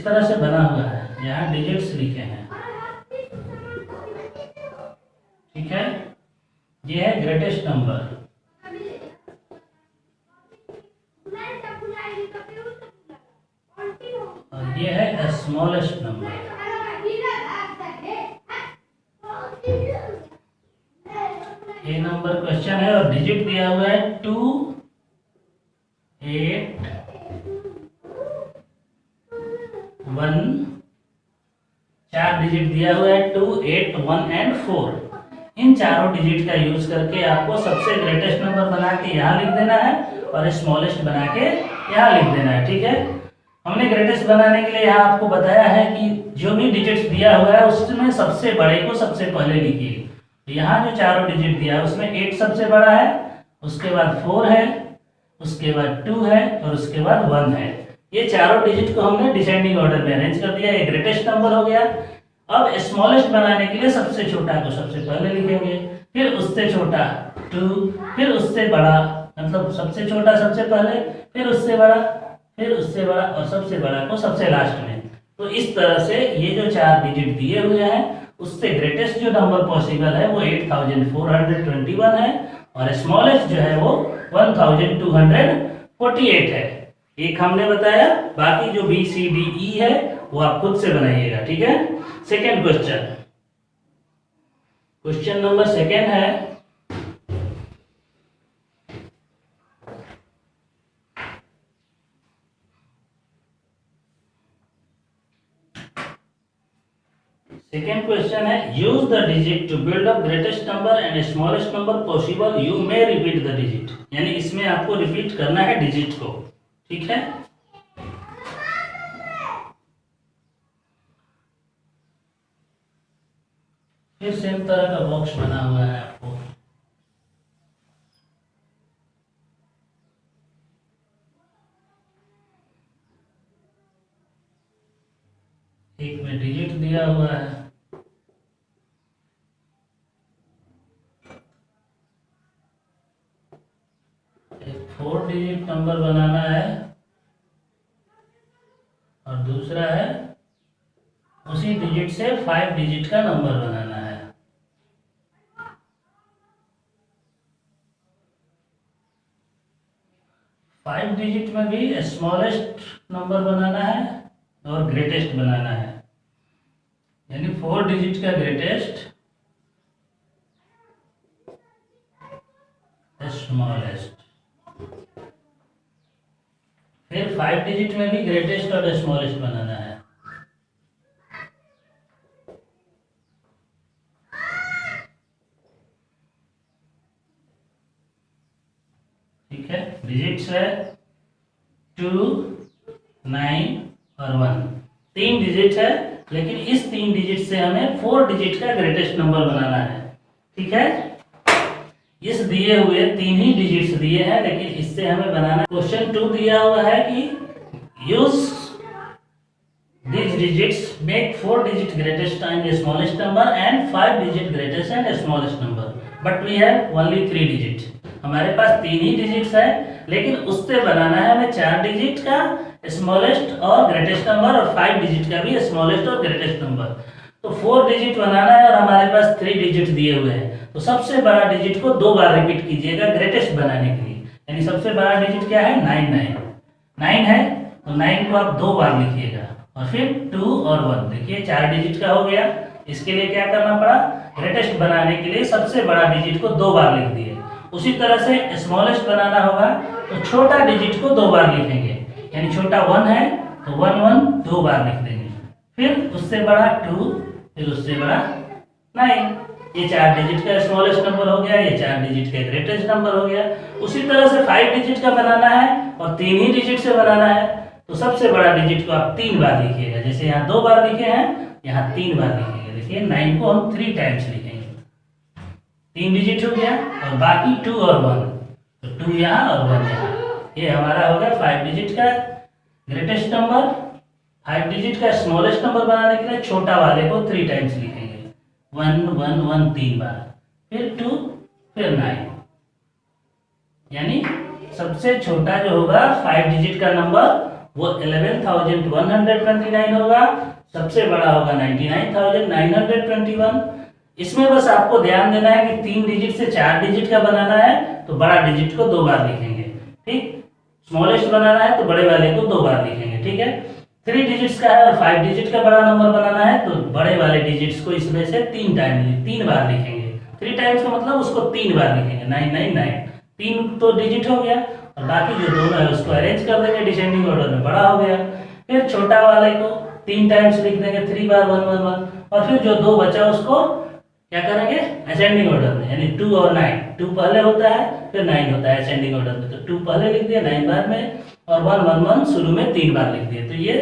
तरह से बना हुआ है, यहाँ डिजिट्स लिखे हैं, ठीक है। ये है ग्रेटेस्ट नंबर और ये है स्मॉलेस्ट नंबर। ये नंबर क्वेश्चन है और डिजिट दिया हुआ है 2, 8, 1, 4 डिजिट दिया हुआ है 2, 8, 1 एंड 4। इन चारों डिजिट का यूज करके आपको सबसे ग्रेटेस्ट नंबर बना के यहाँ लिख देना है और स्मॉलेस्ट बना के यहाँ लिख देना है, ठीक है। हमने ग्रेटेस्ट बनाने के लिए यहाँ आपको बताया है कि जो भी डिजिट्स दिया हुआ है उसमें सबसे बड़े को सबसे पहले लिखिए। यहाँ जो चारों डिजिट दिया है उसमें 8 सबसे बड़ा है, उसके बाद 4 है, उसके बाद 2 है और उसके बाद 1 है। ये चारों डिजिट को हमने डिसेंडिंग ऑर्डर में अरेंज कर दिया। ये ग्रेटेस्ट नंबर हो गया। अब स्मॉलेस्ट बनाने के लिए सबसे छोटा को सबसे पहले लिखेंगे, फिर उससे छोटा 2, फिर उससे बड़ा, मतलब सबसे छोटा सबसे पहले, फिर उससे बड़ा, फिर उससे बड़ा और सबसे बड़ा को सबसे लास्ट में। तो इस तरह से ये जो 4 डिजिट दिए हुए हैं उससे ग्रेटेस्ट जो नंबर पॉसिबल है वो 8421 है और स्मॉलेस्ट जो है वो 1248 है। एक हमने बताया, बाकी जो बी सी डी ई है वो आप खुद से बनाइएगा, ठीक है। Second question, question number second है, सेकेंड क्वेश्चन है use the digit to build up greatest number and smallest number possible, you may repeat the digit. यानी इसमें आपको रिपीट करना है डिजिट को, ठीक है। फिर सेम तरह का बॉक्स बना हुआ है आपको, एक में डिजिट दिया हुआ है, एक 4 डिजिट नंबर बनाना है और दूसरा है उसी डिजिट से 5 डिजिट का नंबर बनाना है। फाइव डिजिट में भी स्मॉलेस्ट नंबर बनाना है और ग्रेटेस्ट बनाना है, यानी 4 डिजिट का ग्रेटेस्ट, स्मॉलेस्ट, फिर 5 डिजिट में भी ग्रेटेस्ट और स्मॉलेस्ट बनाना है। ठीक है, डिजिट्स है 2, 9 और 1, 3 डिजिट है, लेकिन इस 3 डिजिट से हमें 4 डिजिट का ग्रेटेस्ट नंबर बनाना है, ठीक है। इस दिए हुए 3 ही डिजिट्स दिए हैं, लेकिन इससे हमें बनाना। क्वेश्चन 2 दिया हुआ है कि use these digits make 4 digit greatest and the smallest number and 5 digit greatest and smallest number, but we have only 3 digit। हमारे पास 3 ही डिजिट्स है, लेकिन उससे बनाना है हमें 4 डिजिट का स्मॉलेस्ट और ग्रेटेस्ट नंबर और 5 डिजिट का भी स्मॉलेस्ट और ग्रेटेस्ट नंबर। तो 4 डिजिट बनाना है और हमारे पास 3 डिजिट दिए हुए हैं, तो सबसे बड़ा डिजिट को 2 बार रिपीट कीजिएगा ग्रेटेस्ट बनाने के लिए। यानी सबसे बड़ा डिजिट क्या है, 9 है, तो 9 को आप 2 बार लिखिएगा और फिर 2 और 1, देखिए 4 डिजिट का हो गया। इसके लिए क्या करना पड़ा, ग्रेटेस्ट बनाने के लिए सबसे बड़ा डिजिट को 2 बार लिख दिए। उसी तरह से स्मॉलेस्ट बनाना होगा तो छोटा डिजिट को 2 बार लिखेंगे, यानी छोटा 1 है तो 1 2 बार लिख देंगे, फिर उससे बड़ा 2, फिर उससे बड़ा 9। ये 4 डिजिट का स्मॉलेस्ट नंबर हो गया, ये 4 डिजिट का ग्रेटेस्ट नंबर हो गया। उसी तरह से 5 डिजिट का बनाना है और 3 ही डिजिट से बनाना है, तो सबसे बड़ा डिजिट को आप 3 बार लिखिएगा। जैसे यहाँ 2 बार लिखे हैं, यहाँ 3 बार लिखेंगे। देखिए 9 को हम 3 टाइम्स लिखेंगे, 3 डिजिट हो गया और बाकी 2 और 1, तो 2 यहाँ और 1 यहाँ। ये हमारा हो गया 5 डिजिट का ग्रेटेस्ट नंबर। 5 डिजिट का स्मॉलेस्ट नंबर बनाने के लिए छोटा वाले को 3 टाइम्स लिखेंगे, 1 1 1 3 बार, फिर 2, फिर 9। यानी सबसे छोटा जो होगा 5 डिजिट का नंबर वो 11,129 होगा, सबसे बड़ा होगा 99,921। इसमें बस आपको ध्यान देना है कि 3 डिजिट से 4 डिजिट का बनाना है तो बड़ा डिजिट को 2 बार लिखेंगे, ठीक। स्मॉलेस्ट बनाना है तो बड़े वाले को 2 बार लिखेंगे, ठीक है। 3 डिजिट्स का है और 5 डिजिट का बड़ा नंबर बनाना है तो बड़े वाले डिजिट्स को इसमें से 3 बार लिखेंगे। 3 टाइम्स का मतलब उसको 3 बार लिखेंगे, 999। 3 तो डिजिट हो गया और बाकी जो दोनों है उसको अरेंज कर देंगे डिसेंडिंग ऑर्डर में, बड़ा हो गया। फिर छोटा वाले को 3 टाइम्स लिख देंगे, 3 बार 1 1 1, और फिर जो 2 बचा उसको क्या करेंगे असेंडिंग ऑर्डर में, यानी 2 और 9, 2 पहले होता है फिर 9 होता है असेंडिंग ऑर्डर में, तो 2 पहले लिख दिया 9 बार में, और 1 1 1 शुरू में 3 बार लिख दिए। तो ये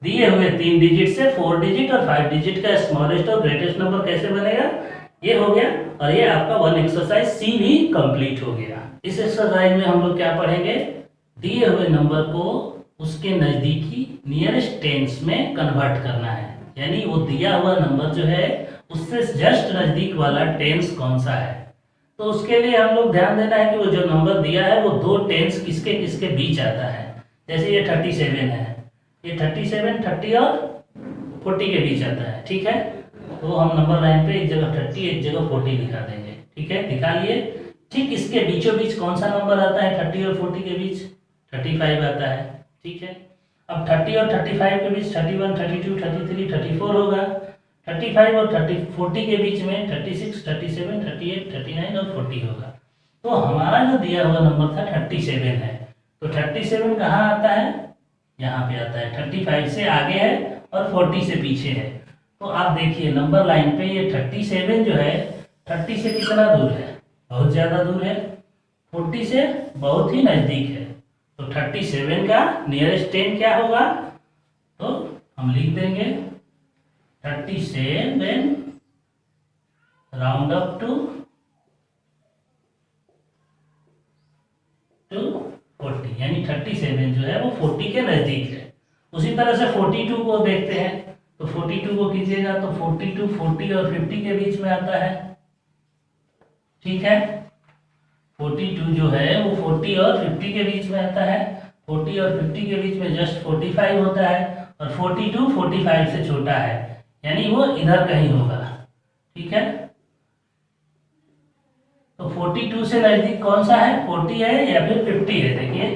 दिए हुए 3 डिजिट से 4 डिजिट और 5 डिजिट का स्मॉलेस्ट और ग्रेटेस्ट नंबर कैसे बनेगा, ये हो गया। और ये आपका 1 एक्सरसाइज सी भी कंप्लीट हो गया। इस एक्सरसाइज में हम लोग क्या पढ़ेंगे, दिए हुए नंबर को उसके नजदीकी नियरेस्ट टेंस में कन्वर्ट करना है, यानी वो दिया हुआ नंबर जो है उससे जस्ट नजदीक वाला टेंस कौन सा है। तो उसके लिए हम लोग ध्यान देना है कि वो जो नंबर दिया है वो 2 टेंस किसके किसके बीच आता है। जैसे ये 37 है, ये 37 30 और 40 के बीच आता है, ठीक है। तो हम नंबर लाइन पे एक जगह 30 एक जगह 40 लिखा देंगे, ठीक है, दिखा लिए। ठीक इसके बीचों बीच कौन सा नंबर आता है 30 और 40 के बीच, 35 आता है, ठीक है। अब 30 और 35 के बीच 31 32 33 34 होगा। 35 और 40 के बीच में 36 37 38 39 और 40 होगा। तो हमारा जो दिया हुआ नंबर था 37 है, तो 37 कहाँ आता है, यहाँ पे आता है। 35 से आगे है और 40 से पीछे है। तो आप देखिए नंबर लाइन पे ये 37 जो है 30 से कितना दूर है, बहुत ज़्यादा दूर है। 40 से बहुत ही नज़दीक है। तो 37 का नियरेस्ट 10 क्या होगा, तो हम लिख देंगे 37 राउंड अप टू 40, यानी 37 जो है वो 40 के नज़दीक है। उसी तरह से 42 को देखते हैं, तो 42 को कीजिएगा तो 42 40 और 50 के बीच में आता है, ठीक है। 42 जो है वो 40 और 50 के बीच में आता है। 40 और 50 के बीच में जस्ट 45 होता है, और 42 45 से छोटा है, यानी वो इधर कहीं होगा, ठीक है। तो 42 से नजदीक कौन सा है, 40 है या फिर 50 है, देखिए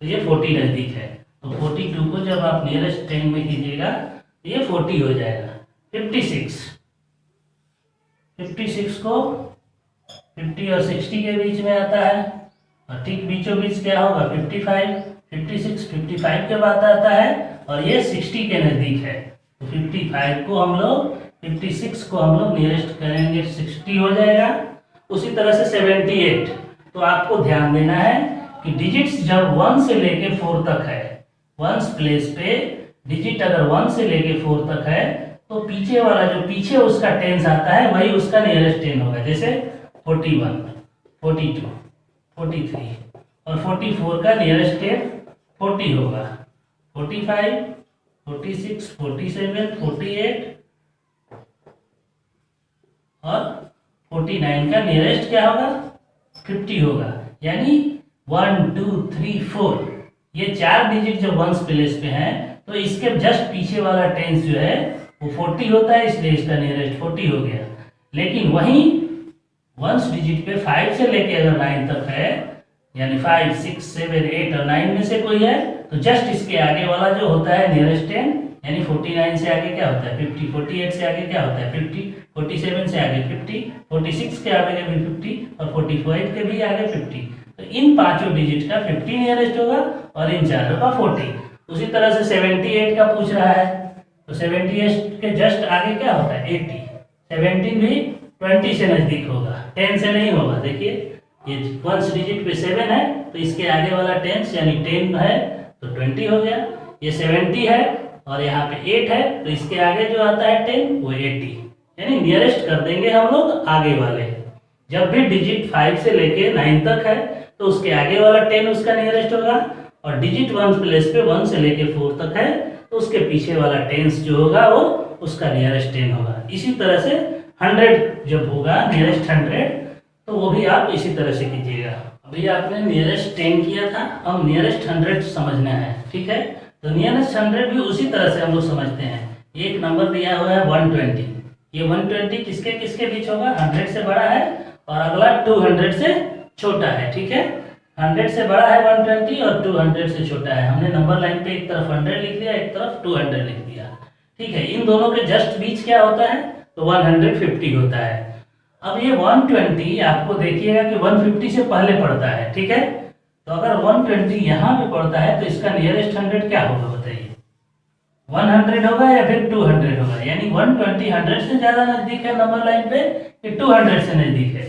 तो ये 40 नजदीक है। तो 42 को जब आप नियरेस्ट 10 में कीजिएगा तो ये 40 हो जाएगा। 56 को 50 और 60 के बीच में आता है, और ठीक बीचों बीच क्या होगा 55 56 55 के बाद आता है, और ये 60 के नज़दीक है। तो 55 को हम लोग 56 को हम लोग नियरेस्ट करेंगे 60 हो जाएगा। उसी तरह से 78, तो आपको ध्यान देना है कि डिजिट्स जब 1 से लेके 4 तक है, 1s प्लेस पे डिजिट अगर 1 से लेके 4 तक है तो पीछे वाला जो पीछे उसका टेंस आता है वही उसका नियरेस्ट 10 होगा। जैसे 41 42 43 और 44 का नियरेस्ट 10 40 होगा। 45 46 47 48 और 49 का नियरेस्ट क्या होगा 50 होगा। यानी 1 2 3 4 ये 4 डिजिट जब 1s प्लेस पे हैं तो इसके जस्ट पीछे वाला टेंस जो है वो 40 होता है, इसलिए इसका नियरेस्ट 40 हो गया। लेकिन वहीं 1s डिजिट पे 5 से लेके अगर 9 तक है, यानी 5 6 7 8 और 9 में से कोई है तो जस्ट इसके आगे वाला जो होता है नियरेस्ट 10, यानी 49 से आगे क्या होता है 50, 48 से आगे क्या होता है 50, 47 से आगे 50, 46 के आगे भी 50 और 45 के भी आगे 50। तो इन पांचों डिजिट का 50 नियरेस्ट होगा और इन चारों का 40। उसी तरह से 78 का पूछ रहा है, तो 78 के जस्ट आगे क्या होता है 80। 17 भी 20 से नजदीक होगा, 10 से नहीं होगा। देखिए ये 1s डिजिट पे 7 है तो इसके आगे वाला 10 यानी 10 है तो 20 हो गया। ये 70 है और यहाँ पे 8 है तो इसके आगे जो आता है 10 वो 80, यानी नियरेस्ट कर देंगे हम लोग आगे वाले। जब भी डिजिट 5 से लेके 9 तक है तो उसके आगे वाला 10 उसका नियरेस्ट होगा, और डिजिट 1 प्लेस पे 1 से लेके 4 तक है तो उसके पीछे वाला टेंस जो होगा वो उसका नियरेस्ट 10 होगा। इसी तरह से 100 जब होगा नियरेस्ट 100 तो वो भी आप इसी तरह से कीजिएगा। अभी आपने नियरेस्ट 10 किया था, अब नियरेस्ट 100 समझना है, ठीक है। तो नियरेस्ट 100 भी उसी तरह से हम लोग समझते हैं। एक नंबर दिया हुआ है 120, ये 120 किसके किसके बीच होगा? 100 से बड़ा है और अगला 200 से छोटा है। ठीक है, 100 से बड़ा है 120 और 200 से छोटा है। हमने नंबर लाइन पे एक तरफ 100 लिख दिया, एक तरफ 200 लिख दिया। ठीक है, इन दोनों के जस्ट बीच क्या होता है? तो 150 होता है। अब ये 120 आपको देखिएगा कि 150 से पहले पड़ता है। ठीक है, तो अगर 120 यहाँ पे पड़ता है तो इसका नियरेस्ट 100 क्या होगा बताइए? 100 होगा या फिर 200 होगा? यानी 120 100 से ज्यादा नजदीक है नंबर लाइन पे कि 200 से नजदीक है?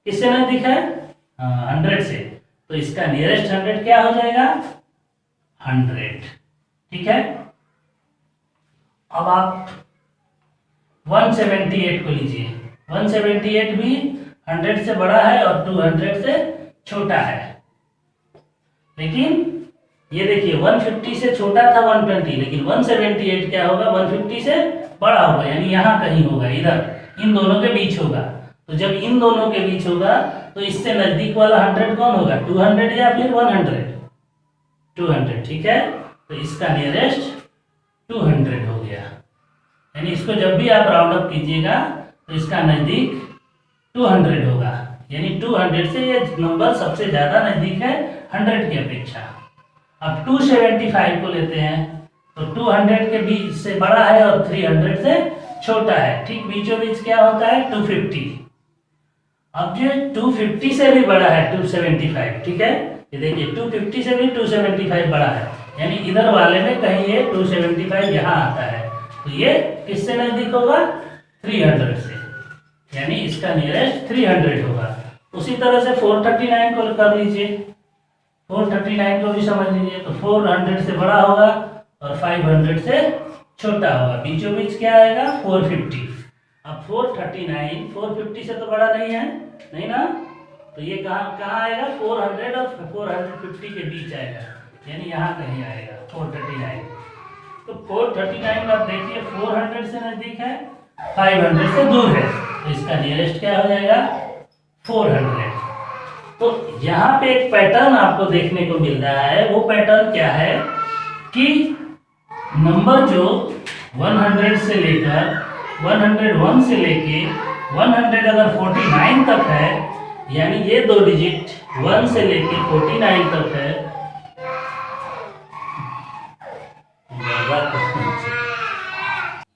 किससे नजदीक है? 100 से। तो इसका नियरेस्ट 100 क्या हो जाएगा? 100। ठीक है, अब आप 178 को लीजिए। 178 भी 100 से बड़ा है और 200 से छोटा है। लेकिन ये देखिए 150 से छोटा था 120, लेकिन 178 क्या होगा? 150 से बड़ा होगा, यानी यहाँ कहीं होगा, इधर इन दोनों के बीच होगा। तो जब इन दोनों के बीच होगा तो इससे नजदीक वाला 100 कौन होगा? 200 या फिर 100? 200। ठीक है, तो इसका नियरेस्ट 200 हो गया। यानी इसको जब भी आप राउंड अप कीजिएगा तो इसका नजदीक 200 होगा। यानी 200 से ये नंबर सबसे ज्यादा नजदीक है 100 की अपेक्षा। अब 275 को लेते हैं तो 200 के बीच से बड़ा है और 300 से छोटा है। ठीक बीचों बीच क्या होता है? 250। अब जो 250 से भी बड़ा है 275। ठीक है, ये देखिए 250 से भी 275 बड़ा है, यानी इधर वाले में कहीं ये 275 यहाँ आता है। तो ये किससे नजदीक होगा? 300 से, यानी इसका नियरेस्ट 300 होगा। उसी तरह से 439 को कर लीजिए। 439 को भी समझ लीजिए। तो 400 से बड़ा होगा और 500 से छोटा होगा। बीचों बीच क्या आएगा? 450। अब 439 450 से तो बड़ा नहीं है, नहीं ना? तो ये कहाँ कहाँ आएगा? 400 और 450 के बीच आएगा, यानी यहाँ कहीं आएगा 439। तो 439 आप देखिए 400 से नजदीक है, 500 से दूर है, तो इसका नियरेस्ट क्या हो जाएगा? 400। तो यहाँ पे एक पैटर्न आपको देखने को मिल रहा है। वो पैटर्न क्या है कि नंबर जो 100 से लेकर 101 से लेके 100 अगर 49 तक है, यानी ये दो डिजिट 1 से लेके 49 तक है,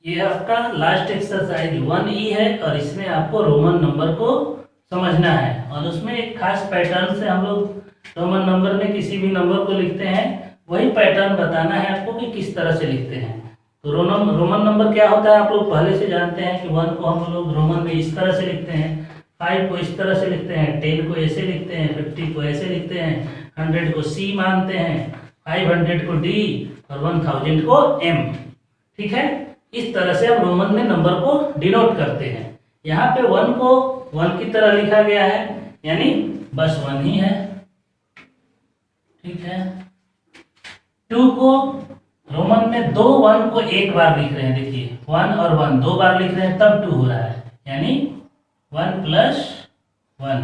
ये आपका लास्ट एक्सरसाइज 1E है और इसमें आपको रोमन नंबर को समझना है। और उसमें एक खास पैटर्न से हम लोग रोमन नंबर में किसी भी नंबर को लिखते हैं, वही पैटर्न बताना है आपको कि किस तरह से लिखते हैं। तो रोमन नंबर क्या होता है आप लोग पहले से जानते हैं कि 1 को हम लोग रोमन में इस तरह से लिखते हैं, 5 को इस तरह से लिखते हैं, 10 को ऐसे लिखते हैं, 50 को ऐसे लिखते हैं, 100 को C मानते हैं, 500 को D और 1000 को M। ठीक है, इस तरह से हम रोमन में नंबर को डिनोट करते हैं। यहाँ पे 1 को 1 की तरह लिखा गया है, यानी बस 1 ही है। ठीक है, 2 को रोमन में 2 1 को एक बार लिख रहे हैं, देखिए 1 और 1 दो बार लिख रहे हैं तब 2 हो रहा है, यानी 1 + 1।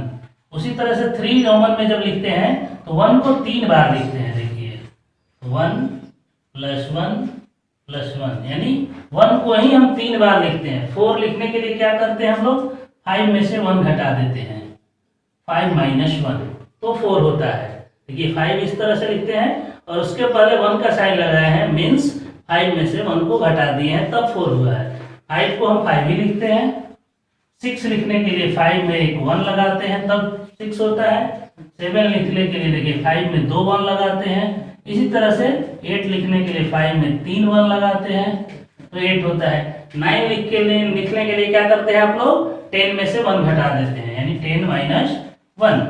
उसी तरह से 3 रोमन में जब लिखते हैं तो 1 को 3 बार लिखते हैं, देखिए 1 + 1 + 1, यानी 1 को ही हम 3 बार लिखते हैं। 4 लिखने के लिए क्या करते हैं हम लोग? 5 में से 1 घटा देते हैं, 5 - 1 तो 4 होता है। देखिए 5 इस तरह से लिखते हैं और उसके पहले 1 का साइन लगाया है, मीन्स 5 में से 1 को घटा दिए हैं तब 4 हुआ है। 5 को हम 5 ही लिखते हैं। 6 लिखने के लिए 5 में एक 1 लगाते हैं तब 6 होता है। 7 लिखने के लिए देखिए 5 में 2 1 लगाते हैं। इसी तरह से 8 लिखने के लिए 5 में 3 1 लगाते हैं तो 8 होता है। 9 लिखने के लिए क्या करते हैं आप लोग? 10 में से 1 घटा देते हैं, यानी 10 - 1।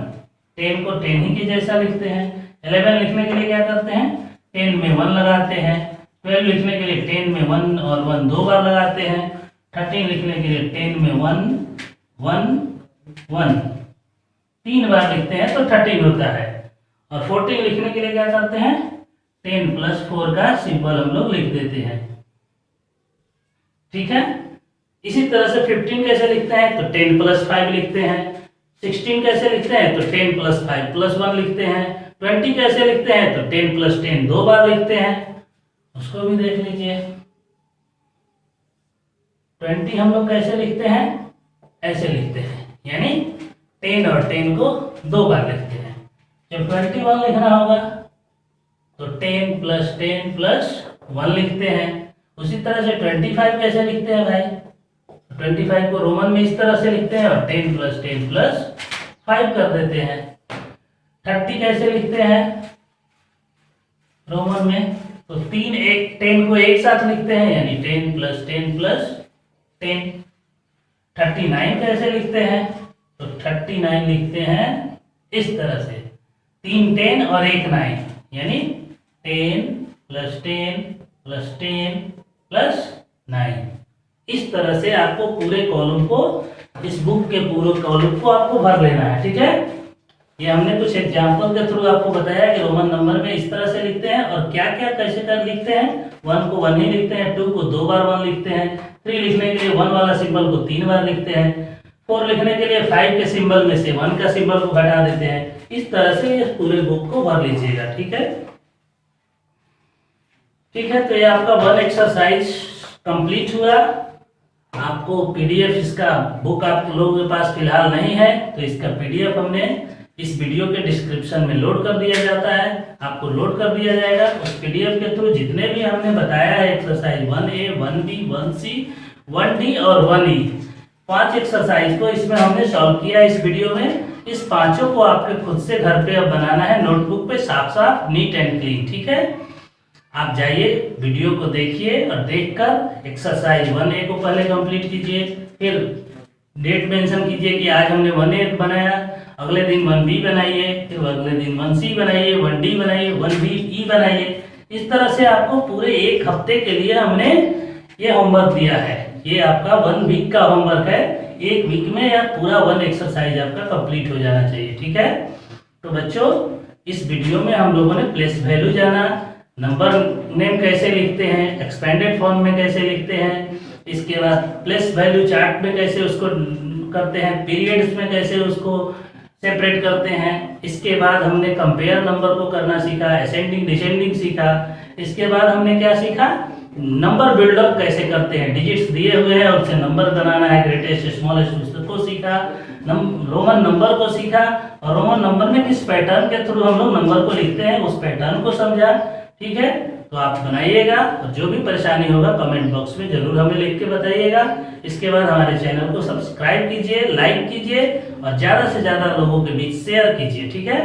10 को 10 ही के जैसा लिखते हैं। 11 लिखने के लिए क्या करते हैं? 10 में 1 लगाते हैं। 12 लिखने के लिए 10 में 1 और 1 दो बार लगाते हैं। 13 लिखने के लिए 10 में 1 1 1 3 बार लिखते हैं तो 13 होता है। और 14 लिखने के लिए क्या करते हैं? 10 + 4 का सिंबल हम लोग लिख देते हैं। ठीक है, इसी तरह से 15 कैसे लिखते हैं? तो 10 + 5 लिखते हैं। 16 कैसे लिखते हैं? तो 10 + 5 + 1 लिखते हैं। 20 कैसे लिखते हैं, तो 10 + 10 2 बार लिखते हैं, उसको भी देख लीजिए। 20 हम लोग कैसे लिखते हैं, ऐसे लिखते हैं, यानी 10 और 10 को 2 बार लिखते हैं। जब 21 लिखना होगा तो 10 + 10 + 1 लिखते हैं। उसी तरह से 25 कैसे लिखते हैं भाई, 25 को रोमन में इस तरह से लिखते हैं और 10 + 10 + 5 कर देते हैं। 30 कैसे लिखते हैं रोमन में, तो 10 को एक साथ लिखते हैं, यानी 10 + 10 + 10। 39 कैसे लिखते हैं, तो 39 लिखते हैं इस तरह से, 3 10 और 1 9, यानी 10 + 10 + 10 + 9। इस तरह से आपको पूरे कॉलम को, इस बुक के पूरे कॉलम को आपको भर लेना है, ठीक है। ये हमने कुछ एग्जाम्पल के थ्रू आपको बताया कि रोमन नंबर में इस तरह से लिखते हैं और क्या क्या कैसे कर लिखते हैं। 1 को 1 ही लिखते हैं, 2 को 2 बार 1 लिखते हैं, 3 लिखने के लिए 1 वाला सिंबल को 3 बार लिखते हैं, 4 लिखने के लिए 5 के सिंबल में से 1 का सिंबल को हटा देते हैं। इस तरह से इस पूरे बुक को भर लीजिएगा, ठीक है। ठीक है, तो ये आपका 1 एक्सरसाइज कंप्लीट हुआ। आपको पीडीएफ इसका बुक आप लोगों के पास फिलहाल नहीं है, तो इसका पीडीएफ हमने इस वीडियो के डिस्क्रिप्शन में लोड कर दिया जाता है, आपको लोड कर दिया जाएगा। उस पीडीएफ के थ्रू जितने भी हमने बताया है exercise 1A 1B 1C 1D और 1E, 5 एक्सरसाइज को इसमें हमने सॉल्व किया इस वीडियो में। इस पांचों को आपके खुद से घर पे अब बनाना है, नोटबुक पे साफ साफ नीट एंड क्लीन, ठीक है। आप जाइए वीडियो को देखिए और देखकर एक्सरसाइज 1A को पहले कंप्लीट कीजिए, फिर डेट मेंशन कीजिए कि आज हमने 1A बनाया, अगले दिन 1B बनाइए, फिर अगले दिन 1C बनाइए, 1D बनाइए, 1BE बनाइए। इस तरह से आपको पूरे एक हफ्ते के लिए हमने ये होमवर्क दिया है। ये आपका 1 वीक का होमवर्क है, एक वीक में या पूरा 1 एक्सरसाइज आपका कंप्लीट हो जाना चाहिए, ठीक है। तो बच्चों, इस वीडियो में हम लोगों ने प्लेस वैल्यू जाना, नंबर नेम कैसे लिखते हैं, एक्सपेंडेड फॉर्म में कैसे लिखते हैं, इसके बाद प्लेस वैल्यू चार्ट में कैसे उसको करते हैं, पीरियड्स में कैसे उसको सेपरेट करते हैं। इसके बाद हमने कंपेयर नंबर को करना सीखा, असेंडिंग डिसेंडिंग सीखा। इसके बाद हमने क्या सीखा, नंबर बिल्डअप कैसे करते हैं, डिजिट्स दिए हुए हैं और उसे नंबर बनाना है, ग्रेटेस्ट स्मॉलेस्ट उसको सीखा, रोमन नंबर को सीखा और रोमन नंबर में किस पैटर्न के थ्रू हम लोग नंबर को लिखते हैं उस पैटर्न को समझा, ठीक है। तो आप बनाइएगा और जो भी परेशानी होगा कमेंट बॉक्स में जरूर हमें लिख के बताइएगा। इसके बाद हमारे चैनल को सब्सक्राइब कीजिए, लाइक कीजिए और ज़्यादा से ज़्यादा लोगों के बीच शेयर कीजिए, ठीक है।